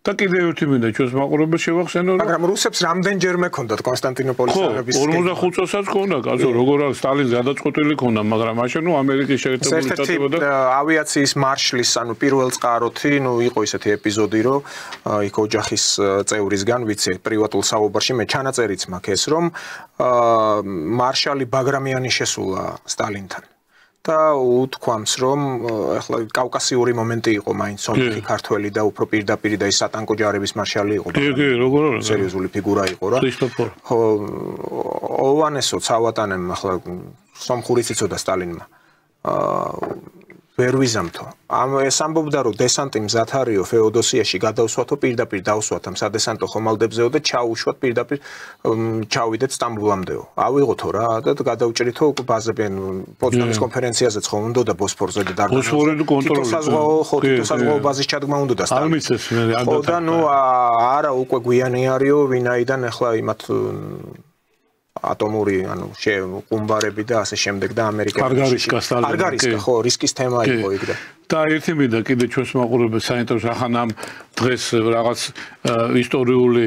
Speaker 2: და კიდევ ერთი მინდა ჩვენს მაყურებელს შევახსენო რომ
Speaker 1: მაგრამ რუსებს რამდენჯერმე ჰქონდათ კონსტანტინოპოლის აღების
Speaker 2: 45 წელსაც ჰქონდა კაცო როგორ არის სტალინს გადაწყვეტილი ჰქონდა მაგრამ მაშინ ნუ ამერიკის შეერთებული შტატები და
Speaker 1: ავიაციის მარშლის ანუ პირველ წყაროთი ნუ იყო ისეთი ეპიზოდი რომ იქ ოჯახის წევრისგან ვიცი პრივატულ საუბარში მე ჩანაწერიც მაქვს ეს რომ მარშალი ბაგრამიანი შესულა სტალინთან და უთქვამს რომ ახლა კავკასიური მომენტი იყო მაინც სომხი ქართველი და უფრო პირდაპირ და ის სატანკო ჯარების მარშალი იყო
Speaker 2: კი როგორ არის
Speaker 1: სერიოზული ფიგურა იყო რა ხო ოვანესო ცავატანემ ახლა სომხურიც იცოდა სტალინმა ვერ ვიზამთო ამ ეს ამბობდა რომ დესანტი მზად არისო ფეოდოსიაში გადავსვათო პირდაპირ დავსვათ ამ სადესანტო ხომალდებზეო და ჩაუშვათ პირდაპირ ჩავიდეთ სტამბულამდეო ავიღოთო რა და გადავჭრითო ბაზები პოცდამის კონფერენციაზეც ხომ უნდა და ბოსფორზე და
Speaker 2: ბოსფორელი კონტროლი
Speaker 1: საზღვაო ბაზის ჩადგმა უნდა და
Speaker 2: სტალინს
Speaker 1: ხო და ნუ არა უკვე გვიანი არისო ვინაიდან ახლა იმათ ატომური ანუ ყუმბარები და ასე შემდეგ და ამერიკაში არ გარისკა ხო რისკის თემა იყო იქ
Speaker 2: და ერთი მინდა კიდე ჩვენს მაყურებელს საინტერესო ახან ამ დღეს რაღაც ისტორიული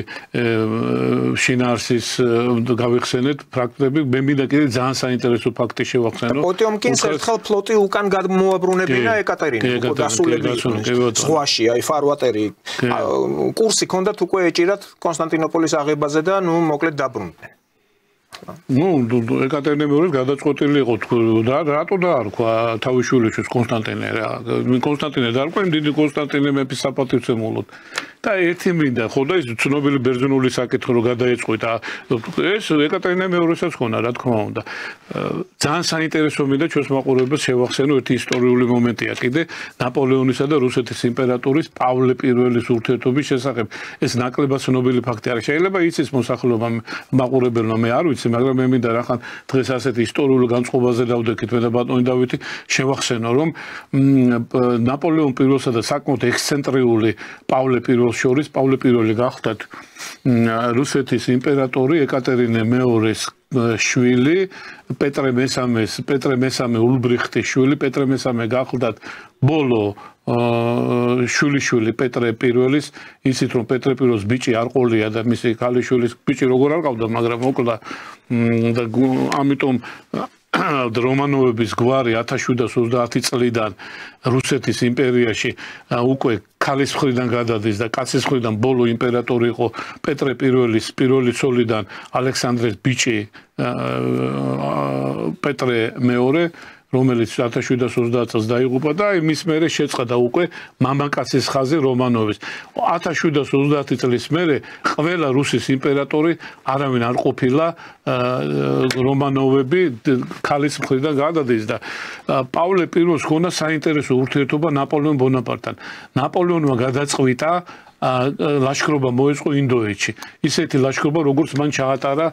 Speaker 2: შინაარსის გავიხსენეთ ფაქტები მე მინდა კიდე ძალიან საინტერესო ფაქტი შევახსენო
Speaker 1: პოტიომკინს ერთხელ ფლოტი უკან გამოაბრუნებინა ეკატერინა უკვე დასულებული ზღვაში აი ფარვატერი კურსი ჰქონდათ უკვე ეჭირათ კონსტანტინოპოლის აღებაზე და ნუ მოკლედ დაბრუნდნენ
Speaker 2: ნუ ეკატერინე მეორის გადაწყვეტილი იყო და რატო დაარქვა თავისშვილიშვილს კონსტანტინე რა კონსტანტინე დაარქვა იმ დიდი კონსტანტინე მეფის საპატივცემულოდ და ერთი მინდა ხო და ის ცნობილი ბერძნული საკითხი რომ გადაეწყვიტა ეს ეკატერინე მეორესაც ხონა რა თქმა უნდა ძალიან საინტერესო მინდა ჩვენს მაყურებელს შევახსენო ერთი ისტორიული მომენტია კიდე ნაპოლეონისა და რუსეთის იმპერატორის პავლე პირველის ურთიერთობის შესახებ ეს ნაკლებად ცნობილი ფაქტი არის შეიძლება იცის მოსახლეობა მაყურებელმა მე არ ვიცი მაგრამ მე მინდა რახან დღეს ასეთი ისტორიული განწყობაზე დავდექით მე და ბატონი დავითი შევახსენო რომ ნაპოლეონ პირველსა და საკმაოდ ექსცენტრიული პავლე პირველს შორის პავლე პირველი გახლდათ რუსეთის იმპერატორი ეკატერინე მეორის შვილი პეტრე მესამე ულბრიხტის შვილი პეტრე მესამე გახლდათ ბოლო შვილი პეტრე პირველის ისიც რომ პეტრე პირველის ბიჭი არ ყოლია და მისი ქალიშვილის ბიჭი როგორ არ ყავდა მაგრამ მოკლა და ამიტომ რომანოვების გვარი 1730 წლიდან რუსეთის იმპერიაში უკვე ქალის მხრიდან გადადის და კაცის მხრიდან ბოლო იმპერატორი იყო პეტრე პირველის პირველი ცოლიდან ალექსანდრეს ბიჭი პეტრე მეორე რომელიც 1730 წელს დაიღუპა და მის მერე შეწყდა უკვე მამაკაცის ხაზი რომანოვის 1730 წლის მერე ყველა რუსის იმპერატორი არავინ არ ყოფილა რომანოვები ქალის მხრიდან გადადის და პავლე პირველს ჰქონდა საინტერესო ურთიერთობა ნაპოლეონ ბონაპარტთან ნაპოლეონმა გადაწყვიტა ლაშქრობა მოეწყო ინდოეთში ისეთი ლაშქრობა როგორც მან ჩაატარა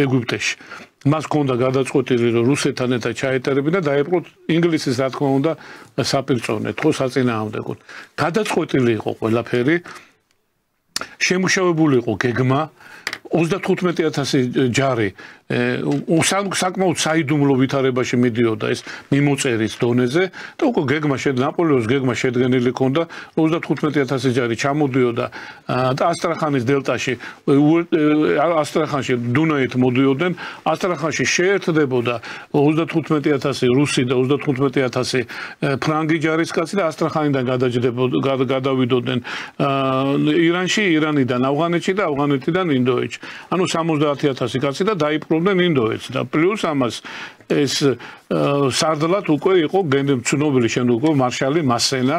Speaker 2: ეგვიპტეში მას ჰქონდა გადაწყვეტილი რომ რუსეთთან ერთად ჩაეტარებინა და დაეპყროთ ინგლისის რა თქმა უნდა საპირწონედ ხო საწინააღმდეგოდ გადაწყვეტილი იყო ყველაფერი შემუშავებული იყო გეგმა 35000 ჯარი საკმაოდ საიდუმლო ვითარებაში მიდიოდა ეს მიმოწერის დონეზე და უკვე ნაპოლეონის გეგმა შედგენილი ჰქონდა 35000 ჯარი ჩამოდიოდა და ასტრახანის დელტაში ასტრახანში დუნაით მოდიოდნენ ასტრახანში შეერთდებოდა 35000 რუსი და 35000 ფრანგი ჯარისკაცი და ასტრახანიდან გადავიდოდნენ ირანში ირანიდან ავღანეთში და ავღანეთიდან ინდოეთში ანუ 70000 კაცი და დაიპყრობდნენ ინდოეთს და პლუს ამას ეს სარდლად უკვე იყო ცნობილი შემდგომ მარშალი მასენა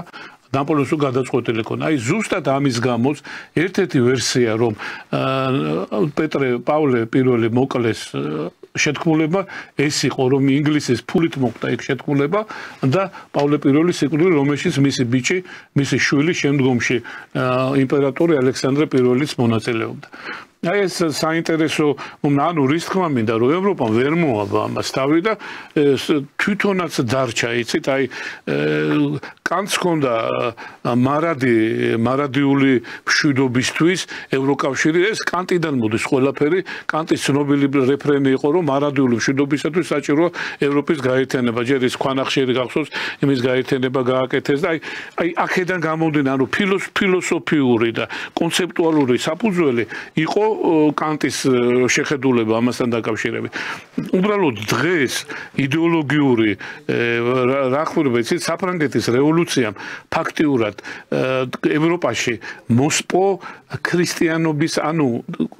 Speaker 2: ნაპოლეონს გადაწყვეტილი ქონა. აი ზუსტად ამის გამოც ერთ-ერთი ვერსია რომ პავლე პირველი მოკლეს შეთქმულება ეს იყო რომ ინგლისის ფულით მოხდა ეგ შეთქმულება და პავლე პირველი სიკვდილი რომელშიც მისი ბიჭი, მისი შვილი შემდგომში იმპერატორი ალექსანდრე პირველიც მონაწილეობდა. აი ეს საინტერესო ანუ რის თქმა მინდა რომ ევროპამ ვერ მოაბა ამას თავი და თვითონაც დარჩა იცით აი კანტს ჰქონდა მარადიული მშვიდობისთვის ევროკავშირი ეს კანტიდან მოდის ყველაფერი კანტის ცნობილი რეფრენი იყო რომ მარადიული მშვიდობისათვის საჭიროა ევროპის გაერთიანება ჯერ ის ქვანახშირი გახსოვს იმის გაერთიანება გააკეთეს და აი აქედან გამომდინარე ანუ ფილოსოფიური და კონცეპტუალური საფუძველი იყო კანტის შეხედულება ამასთან დაკავშირებით. უბრალოდ დღეს იდეოლოგიური რა ხდება იცით საფრანგეთის რევოლუციამ ფაქტიურად ევროპაში მოსპო ქრისტიანობის ანუ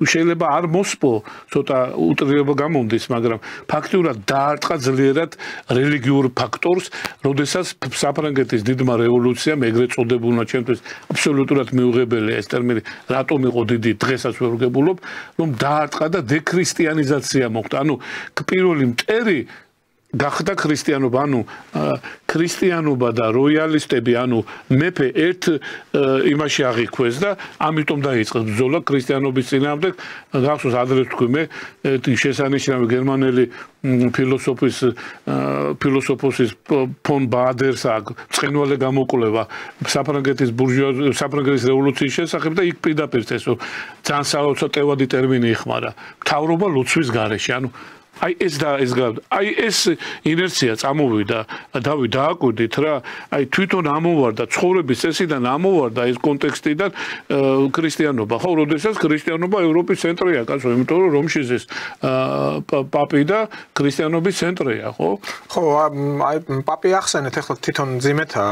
Speaker 2: შეიძლება არ მოსპო ცოტა უტრირება გამომდის მაგრამ ფაქტიურად დაარტყა ძლიერად რელიგიურ ფაქტორს როდესაც საფრანგეთის დიდმა რევოლუციამ ეგრეთ წოდებულმა ჩემთვის აბსოლუტურად მიუღებელია ეს ტერმინი რატომ იყო დიდი დღესაც ვერ ვგებულობ რომ დაარტყა და დექრისტიანიზაცია მოხდა ანუ პირველი მტერი გახდა ქრისტიანობა ანუ ქრისტიანობა და როიალისტები ანუ მეფე ერთ იმაში აღიქვეს და ამიტომ დაიწყო ბრძოლა ქრისტიანობის წინააღმდეგ გახსოვს ადრე თქვი მე შესანიშნავი გერმანელი ფილოსოფოსის ფონ ბადერს ცხენვალე გამოკვლევა საფრანგეთის რევოლუციის შესახებ და იქ პირდაპირ წესო ძალიან საოცრად ტერმინი იხმარა მთავრობა ლოცვის გარეშე ანუ აი ეს ინერცია წამოვიდა დავით დააკვირდით რა აი თვითონ ამოვარდა ცხოვრების წესიდან ამოვარდა ეს კონტექსტიდან ქრისტიანობა ხო როდესაც ქრისტიანობა ევროპის ცენტრია კაცო იმიტომ რომ რომში ეს პაპი და ქრისტიანობის ცენტრია ხო
Speaker 1: ხო აი პაპი ახსენეთ ახლა თვითონ ძიმეთა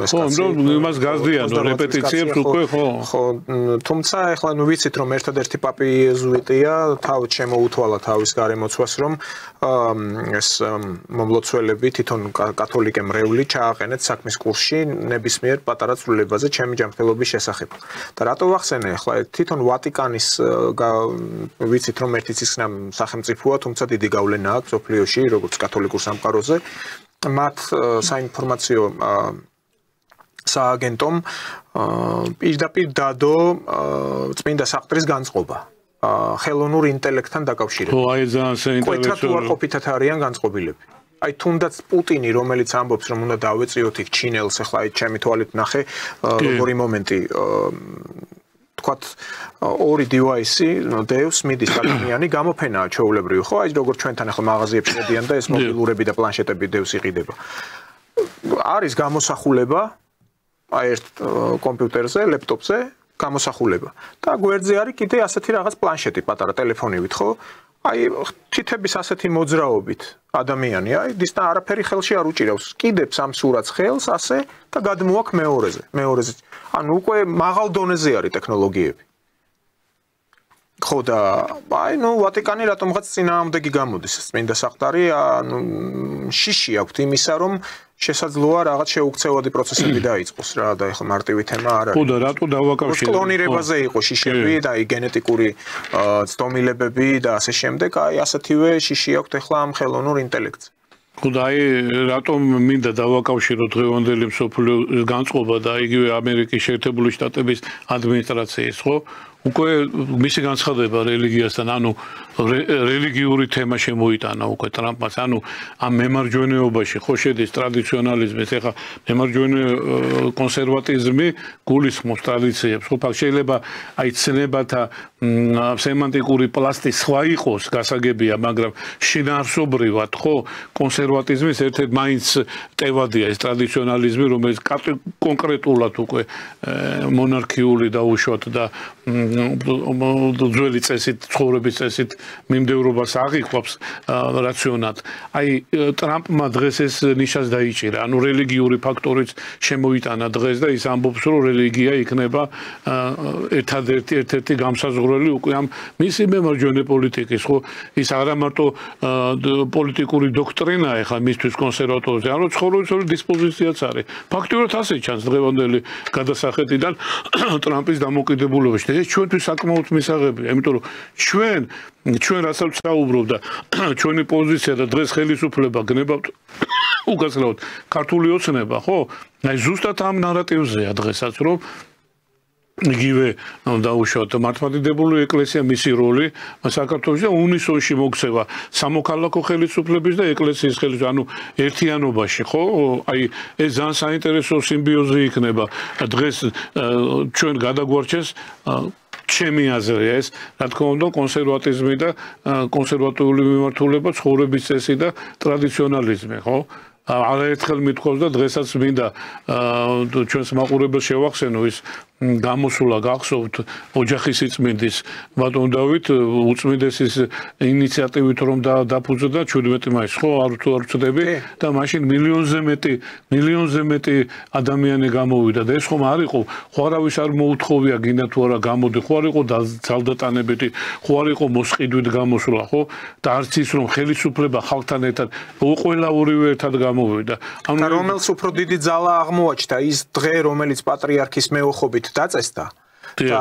Speaker 1: ეს კაცი
Speaker 2: ხო იმას გაზდიანო რეპეტიციებს უკვე
Speaker 1: ხო თუმცა ახლა ნუ ვიცით რომ ერთადერთი პაპი იეზუიტია თავად შემოუთვალა თავის გარემოცვას რომ ეს მომლოცველები თვითონ კათოლიკე მრევლი ჩააყენეთ საქმის კურსში ნებისმიერ პატარა ცვლილებაზე ჩემი ჯანმრთელობის შესახებ. და რატო ვახსენე ახლა თვითონ ვატიკანის ვიცით რომ ერთი ცისკნა სახელმწიფოა, თუმცა დიდი გავლენა აქვს სოფლიოში როგორც კათოლიკურ სამყაროზე. მათ საინფორმაციო სააგენტომ პირდაპირ დადო წმინდა საყდრის განწყობა. ხელოვნურ ინტელექტთან დაკავშირებით.
Speaker 2: ხო, აი ძალიან საინტერესო.
Speaker 1: კვეთრად უარყოფითად არიან განწყობილები. აი თუნდაც პუტინი, რომელიც ამბობს, რომ უნდა დავეწიოთ იქ ჩინელს, ახლა აი ჩემი თვალით ნახე, როგორი მომენტი თქვათ ორი დივაისი, დევს მიდის ადამიანი გამოფენაა ჩვეულებრივი, ხო? აი როგორც ჩვენთან ახლა მაღაზიებში შედიან და ეს მობილურები და პლანშეტები დევს იყიდება. არის გამოსახულება აი ერთ კომპიუტერზე, ლეპტოპზე გამოსახულება და გვერდზე არის კიდე ასეთი რაღაც პლანშეტი პატარა ტელეფონივით ხო აი თითების ასეთი მოძრაობით ადამიანი აი დისნა არაფერი ხელში არ უჭირავს კიდებს ამ სურათს ხელს ასე და გადმოაქვს მეორეზე ანუ უკვე მაღალ დონეზე არის ტექნოლოგიები ხო და აი ნუ ვატიკანი რატომღაც წინააღმდეგი გამოდის წმინდა საყდარი ანუ შიში აქვს იმისა რომ შესაძლოა რაღაც შეუქცევადი პროცესები დაიწყოს რა და ეხლა მარტივი თემა არ არის.
Speaker 2: ხო და რატო დავაკავშირე?
Speaker 1: კლონირებაზე იყო შიშები და აი გენეტიკური ცდომილებები და ასე შემდეგ, აი ასეთივე შიში აქვს ეხლა ამ ხელოვნურ ინტელექტს.
Speaker 2: ხო და აი რატომ მინდა დავაკავშირო დღევანდელი მსოფლიოს განწყობა და იგივე ამერიკის შეერთებული შტატების ადმინისტრაციის ხო? უკვე მისი განცხადება რელიგიასთან, ანუ რელიგიური თემა შემოიტანა უკვე ტრამპმაც, ანუ ამ მემარჯვენეობაში ხო შედის ტრადიციონალიზმის, ეხლა მემარჯვენე კონსერვატიზმი გულისხმობს ტრადიციებს, ხო შეიძლება აი ცნებათა სემანტიკური პლასტი სხვა იყოს, გასაგებია, მაგრამ შინაარსობრივად ხო კონსერვატიზმის ერთ-ერთი მაინც ტევადია ეს ტრადიციონალიზმი, რომელიც კონკრეტულად უკვე მონარქიული და უშუალოდ და ძველი წესით, ცხოვრების წესით მიმდევრობას აღიქვამს რაციონად. აი ტრამპმა დღეს ეს ნიშას დაიჭირა, ანუ რელიგიური ფაქტორიც შემოიტანა დღეს და ის ამბობს, რომ რელიგია იქნება ერთ-ერთი გამსაზღვრელი უკვე ამ მისი მემარჯვენე პოლიტიკის, ხო? ის არა მარტო პოლიტიკური დოქტრინაა ახლა მისთვის კონსერვატორებზე, ანუ ცხოვრების დისპოზიციაც არის. ფაქტობრივად ასე ჩანს დღევანდელი გადასახედიდან ტრამპის დამოკიდებულებაში. ეს ჩვენთვის საკმაოდ მისაღებია, იმიტომ რომ ჩვენ რასაც საუბრობ და ჩვენი პოზიცია და დღეს ხელისუფლება გნებავთ უკაცრავად ქართული ოცნება, ხო? აი ზუსტად ამ ნარატივზეა დღესაც, რომ იგივე დაუშვათ მართლმადიდებლური ეკლესია მისი როლი საქართველოში და უნისონში მოქცევა სამოქალაქო ხელისუფლების და ეკლესიის ხელისუფლების, ანუ ერთიანობაში, ხო? აი ეს ძალიან საინტერესო სიმბიოზი იქნება. დღეს ჩვენ გადაგვარჩეს ჩემი აზრია ეს, რა თქმა უნდა, კონსერვატიზმი და კონსერვატიული მიმართულება, ცხოვრების წესი და ტრადიციონალიზმი, ხო? არაერთხელ მithქვავს და დღესაც მინდა ჩვენს მაყურებელს შევახსენო ის გამოსულა გახსოვთ ოჯახის სიწმინდის ბატონ დავით უწმინდესის ინიციატივით რომ დაფუძნდა 17 მაისს ხო არ ვწდები და მაშინ მილიონზე მეტი ადამიანი გამოვიდა და ეს ხომ არ იყო ხო არავის არ მოუთხოვია გინდა თუ არა გამოდი ხო არ იყო ძალდატანებითი ხო არ იყო მოსყიდვით გამოსულა ხო და არც ის რომ ხელისუფლება ხალხთან ერთად ყველა ორივე ერთად გამოვიდა
Speaker 1: ანუ რომელს უფრო დიდი ძალა აღმოაჩნდა ის დღე რომელიც პატრიარქის მეოხობით დაწესდა და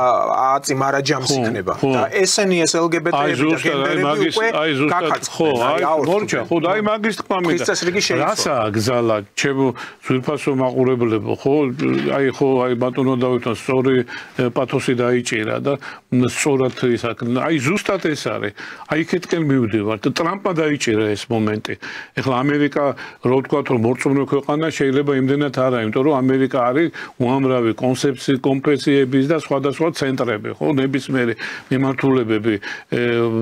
Speaker 1: აწი მარაჯამს იქნება და ესენი ეს LGBT-ები და გენდერები უკვე გაკაცდა
Speaker 2: ხო აი მორჩა ხო აი მაგის თქმა მინდა რასა გზალა ჩემო ზურფასო მაყურებლებო ხო აი ბატონო დავითონ სწორი პათოსი დაიჭირა და სწორად ის აი ზუსტად ეს არის აი იქეთკენ მივდივარ და ტრამპმა დაიჭირა ეს მომენტი ეხლა ამერიკა რო ვთქვათ რომ მორწმუნე ქვეყანა შეიძლება იმდენად არა იმიტომ რომ ამერიკა არის უამრავი კონფესიების და სხვადასხვა ცენტრები ხო ნებისმიერი მიმართულებები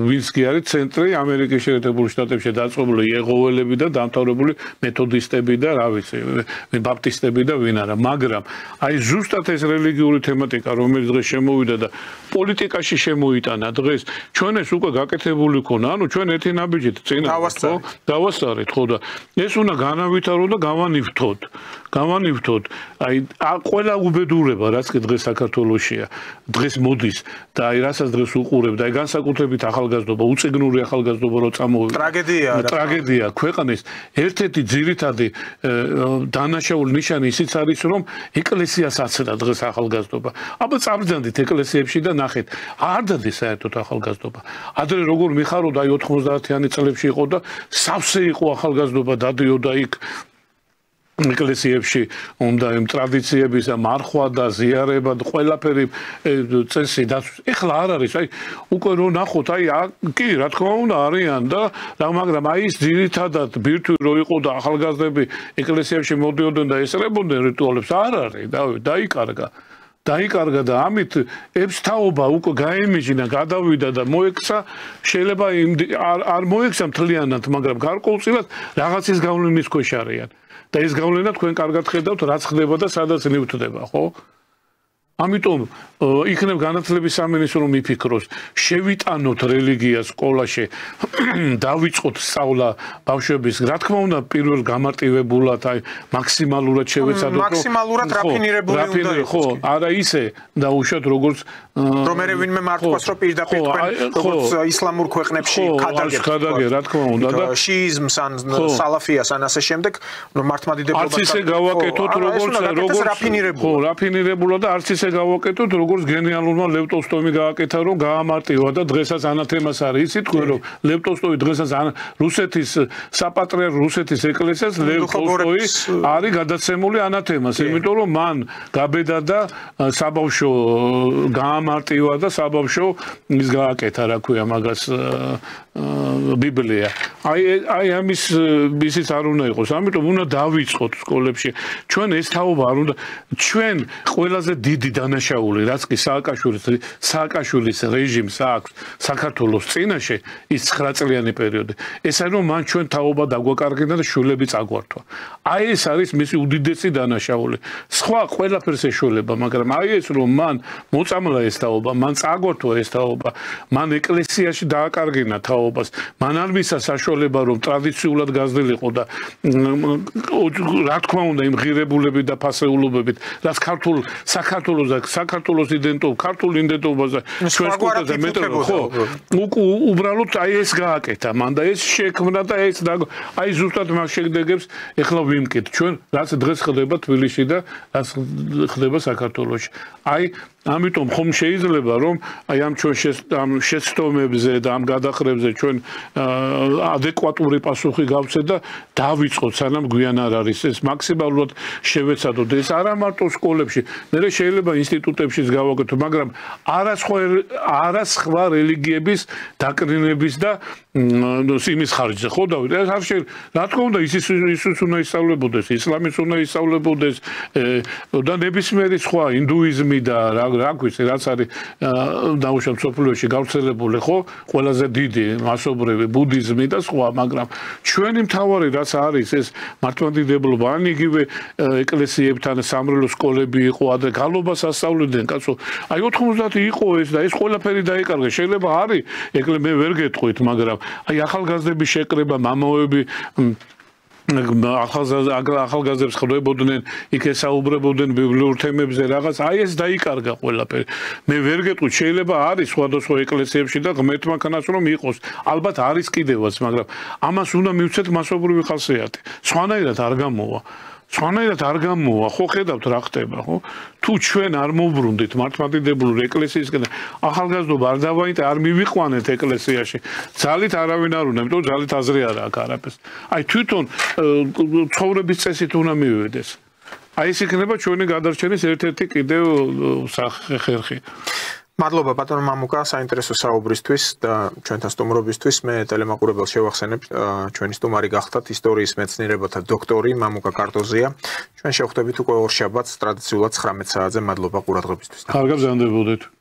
Speaker 2: ვინც კი არის ცენტრი ამერიკის შეერთებულ შტატებში დაწყობილი იეჰოველები და დამთავრებული მეთოდისტები და რა ვიცი ბაპტისტები და ვინ არა მაგრამ აი ზუსტად ეს რელიგიური თემატიკა რომელიც დღეს შემოვიდა და პოლიტიკაში შემოიტანა დღეს ჩვენ ეს უკვე გაკეთებული ქონა ანუ ჩვენ ერთი ნაბიჯით წინ დავასწარეთ ხო და ეს უნდა განავითარო და გავანივთოთ აი ყველა უბედურება რაც კი დღეს საქართველოშია დღეს მოდის და აი რასაც დღეს უყურებ და აი განსაკუთრებით ახალგაზრდობა უწიგნური ახალგაზრდობა რო წამოვიდა ტრაგედია ქვეყნის ერთ-ერთი ძირითადი დანაშაული ნიშანი ისიც არის რომ ეკლესიას აცდა დღეს ახალგაზრდობა აბა წაბრძანდით ეკლესიებში და ნახეთ არ დადის საერთოდ ახალგაზრდობა ადრე როგორ მიხაროდა აი 90-იანი წლებში იყო და სავსე იყო ახალგაზრდობა დადიოდა იქ ეკლესიებში უნდა იმ ტრადიციებისა მარხვა და ზიარება და ყველაფერი წესი და ეხლა არ არის აი უკვე რო ნახოთ აი კი რა თქმა უნდა არიან და მაგრამ აი ის ძირითადად ბირთვი რო იყო და ახალგაზრდები ეკლესიებში მოდიოდნენ და ესწრებოდნენ რიტუალებს არ არის დაიკარგა და ამით ებსთაობა უკვე გაემიჯნა გადავიდა და მოექცა შეიძლება არ მოექცა მთლიანად მაგრამ გარკვეულწილად რაღაცის გავლენის ქვეშ არიან და ეს გავლენა თქვენ კარგად ხედავთ რაც ხდება და სადაც ნივთდება ხო ამიტომ იქნებ განათლების სამინისტრო მიფიქროს შევიტანოთ რელიგიას სკოლაში დავიწყოთ სწავლა ბავშვების რა თქმა უნდა პირველ გამარტივებულად აი მაქსიმალურად შევეცადოთ
Speaker 1: მაქსიმალურად რაფინირებული უნდა იყოს
Speaker 2: ხო არა ისე და უშოთ როგორც
Speaker 1: რომ მე ვინმე მართვას რომ პირდაპირ თქვენ როგორც ისლამურ ქვეყნებში
Speaker 2: ქადაგე რა თქმა უნდა და
Speaker 1: შიიზმს ან სალაფიას ან ასე შემდეგ რომ მართლმადიდებლობას
Speaker 2: არც ისე გავაკეთოთ როგორც რაფინირებულად და არც ისე გავაკეთოთ, როგორც გენიალურმა ლევ ტოლსტოიმ გააკეთა, რომ გაამარტივა და დღესაც ანათემას არის. იცით თქვენ რომ ლევ ტოლსტოი დღესაც რუსეთის საპატრიარქო რუსეთის ეკლესიას ლევ ტოლსტოი არის გადაცემული ანათემას, იმიტომ რომ მან გაბედა და საბავშვო გაამარტივა და საბავშვო ის გააკეთა, რა ქვია მაგას ბიბლია. აი ამის ისიც არ უნდა იყოს. ამიტომ უნდა დავიწყოთ სკოლებში. ჩვენ ეს თაობა არ უნდა ჩვენ ყველაზე დიდი დანაშაული, რაც კი სააკაშვილის რეჟიმს აქვს საქართველოს წინაშე ის 9 წლიანი პერიოდი. ეს არის რომ მან ჩვენ თაობა დაგვაკარგინა და შვილები წაგვართვა. აი ეს არის მისი უდიდესი დანაშაული. სხვა ყველაფერს ეშველება, მაგრამ აი ეს რომ მან მოწამლა ეს თაობა, მან წაგვართვა ეს თაობა, მან ეკლესიაში დააკარგინა თაობას, მან არ მისცა საშუალება რომ ტრადიციულად გაზრდილიყო და რა თქმა უნდა იმ ღირებულებით და ფასეულობებით, რაც საქართველოს იდენტობა, ქართულ იდენტობაზე ჩვენს კულტურაზე მეტყვი, ხო? უბრალოდ აი ეს გააკეთა, მან და ეს შექმნა და ეს აი ზუსტად მას შედეგებს ეხლა ვიმკით ჩვენ, რაც დღეს ხდება თბილისში და რაც ხდება საქართველოში. აი ამიტომ ხომ შეიძლება რომ აი ამ ჩვენ შეცდომებზე და ამ გადახრებზე ჩვენ ადეკვატური პასუხი გავცეთ და დავიწყოთ სანამ გვიან არ არის ეს მაქსიმალურად შევეცადოთ ეს არა მარტო სკოლებში მე შეიძლება ინსტიტუტებშიც გავაკეთო მაგრამ არა სხვა რელიგიების დაკრინების და იმის ხარჯზე ხო დავით ეს არ შეიძლება რა თქმა უნდა ისიც უნდა ისწავლებოდეს ისლამიც უნდა ისწავლებოდეს და ნებისმიერი სხვა ინდუიზმი და რა გვიცი რაც არის დაუშვათ სოფლიოში გავრცელებული ხო ყველაზე დიდი მასობრივი ბუდიზმი და სხვა მაგრამ ჩვენი მთავარი რაც არის ეს მართლმადიდებლობა ან იგივე ეკლესიებთან სამრელო სკოლები იყო და გალობას ასწავლიდნენ კაცო აი 90 იყო ეს და ეს ყველაფერი დაიკარგა შეიძლება არის ეკლე მე ვერ გეტყვით მაგრამ აი ახალგაზრდების შეკრება მამაოები ახალგაზრდებს ხვდებოდნენ იქ ესაუბრებოდნენ ბიბლიურ თემებზე რაღაც აი ეს დაიკარგა ყველაფერი მე ვერ გეტყვით შეიძლება არის სხვადასხვა ეკლესიებში და ღმერთმა ქანას რომ იყოს ალბათ არის კიდევაც მაგრამ ამას უნდა მივცეთ მასობრივი ხასიათი სხვანაირად არ გამოვა ხო ხედავთ რა ხდება ხო თუ ჩვენ არ მოვბრუნდით მართლმადიდებლური ეკლესიისკენ ახალგაზრდობა არ დავაინტერესებთ არ მივიყვანეთ ეკლესიაში ძალით არავინ არ უნდა იმიტომ ძალით აზრი არ აქვს არაფერს აი თვითონ ცხოვრების წესით უნდა მივიდეს აი ეს იქნება ჩვენი გადარჩენის ერთ-ერთი კიდევ ხერხი
Speaker 1: მადლობა ბატონო მამუკა საინტერესო საუბრისთვის და ჩვენთან სტუმრობისთვის მე ტელემაყურებელს შევახსენებ ჩვენი სტუმარი გახდათ ისტორიის მეცნიერებათა დოქტორი მამუკა კარტოზია ჩვენ შევხვდებით უკვე ორ შაბათს ტრადიციულად 19 საათზე მადლობა ყურადღებისთვის
Speaker 2: კარგად გზავნებოდეთ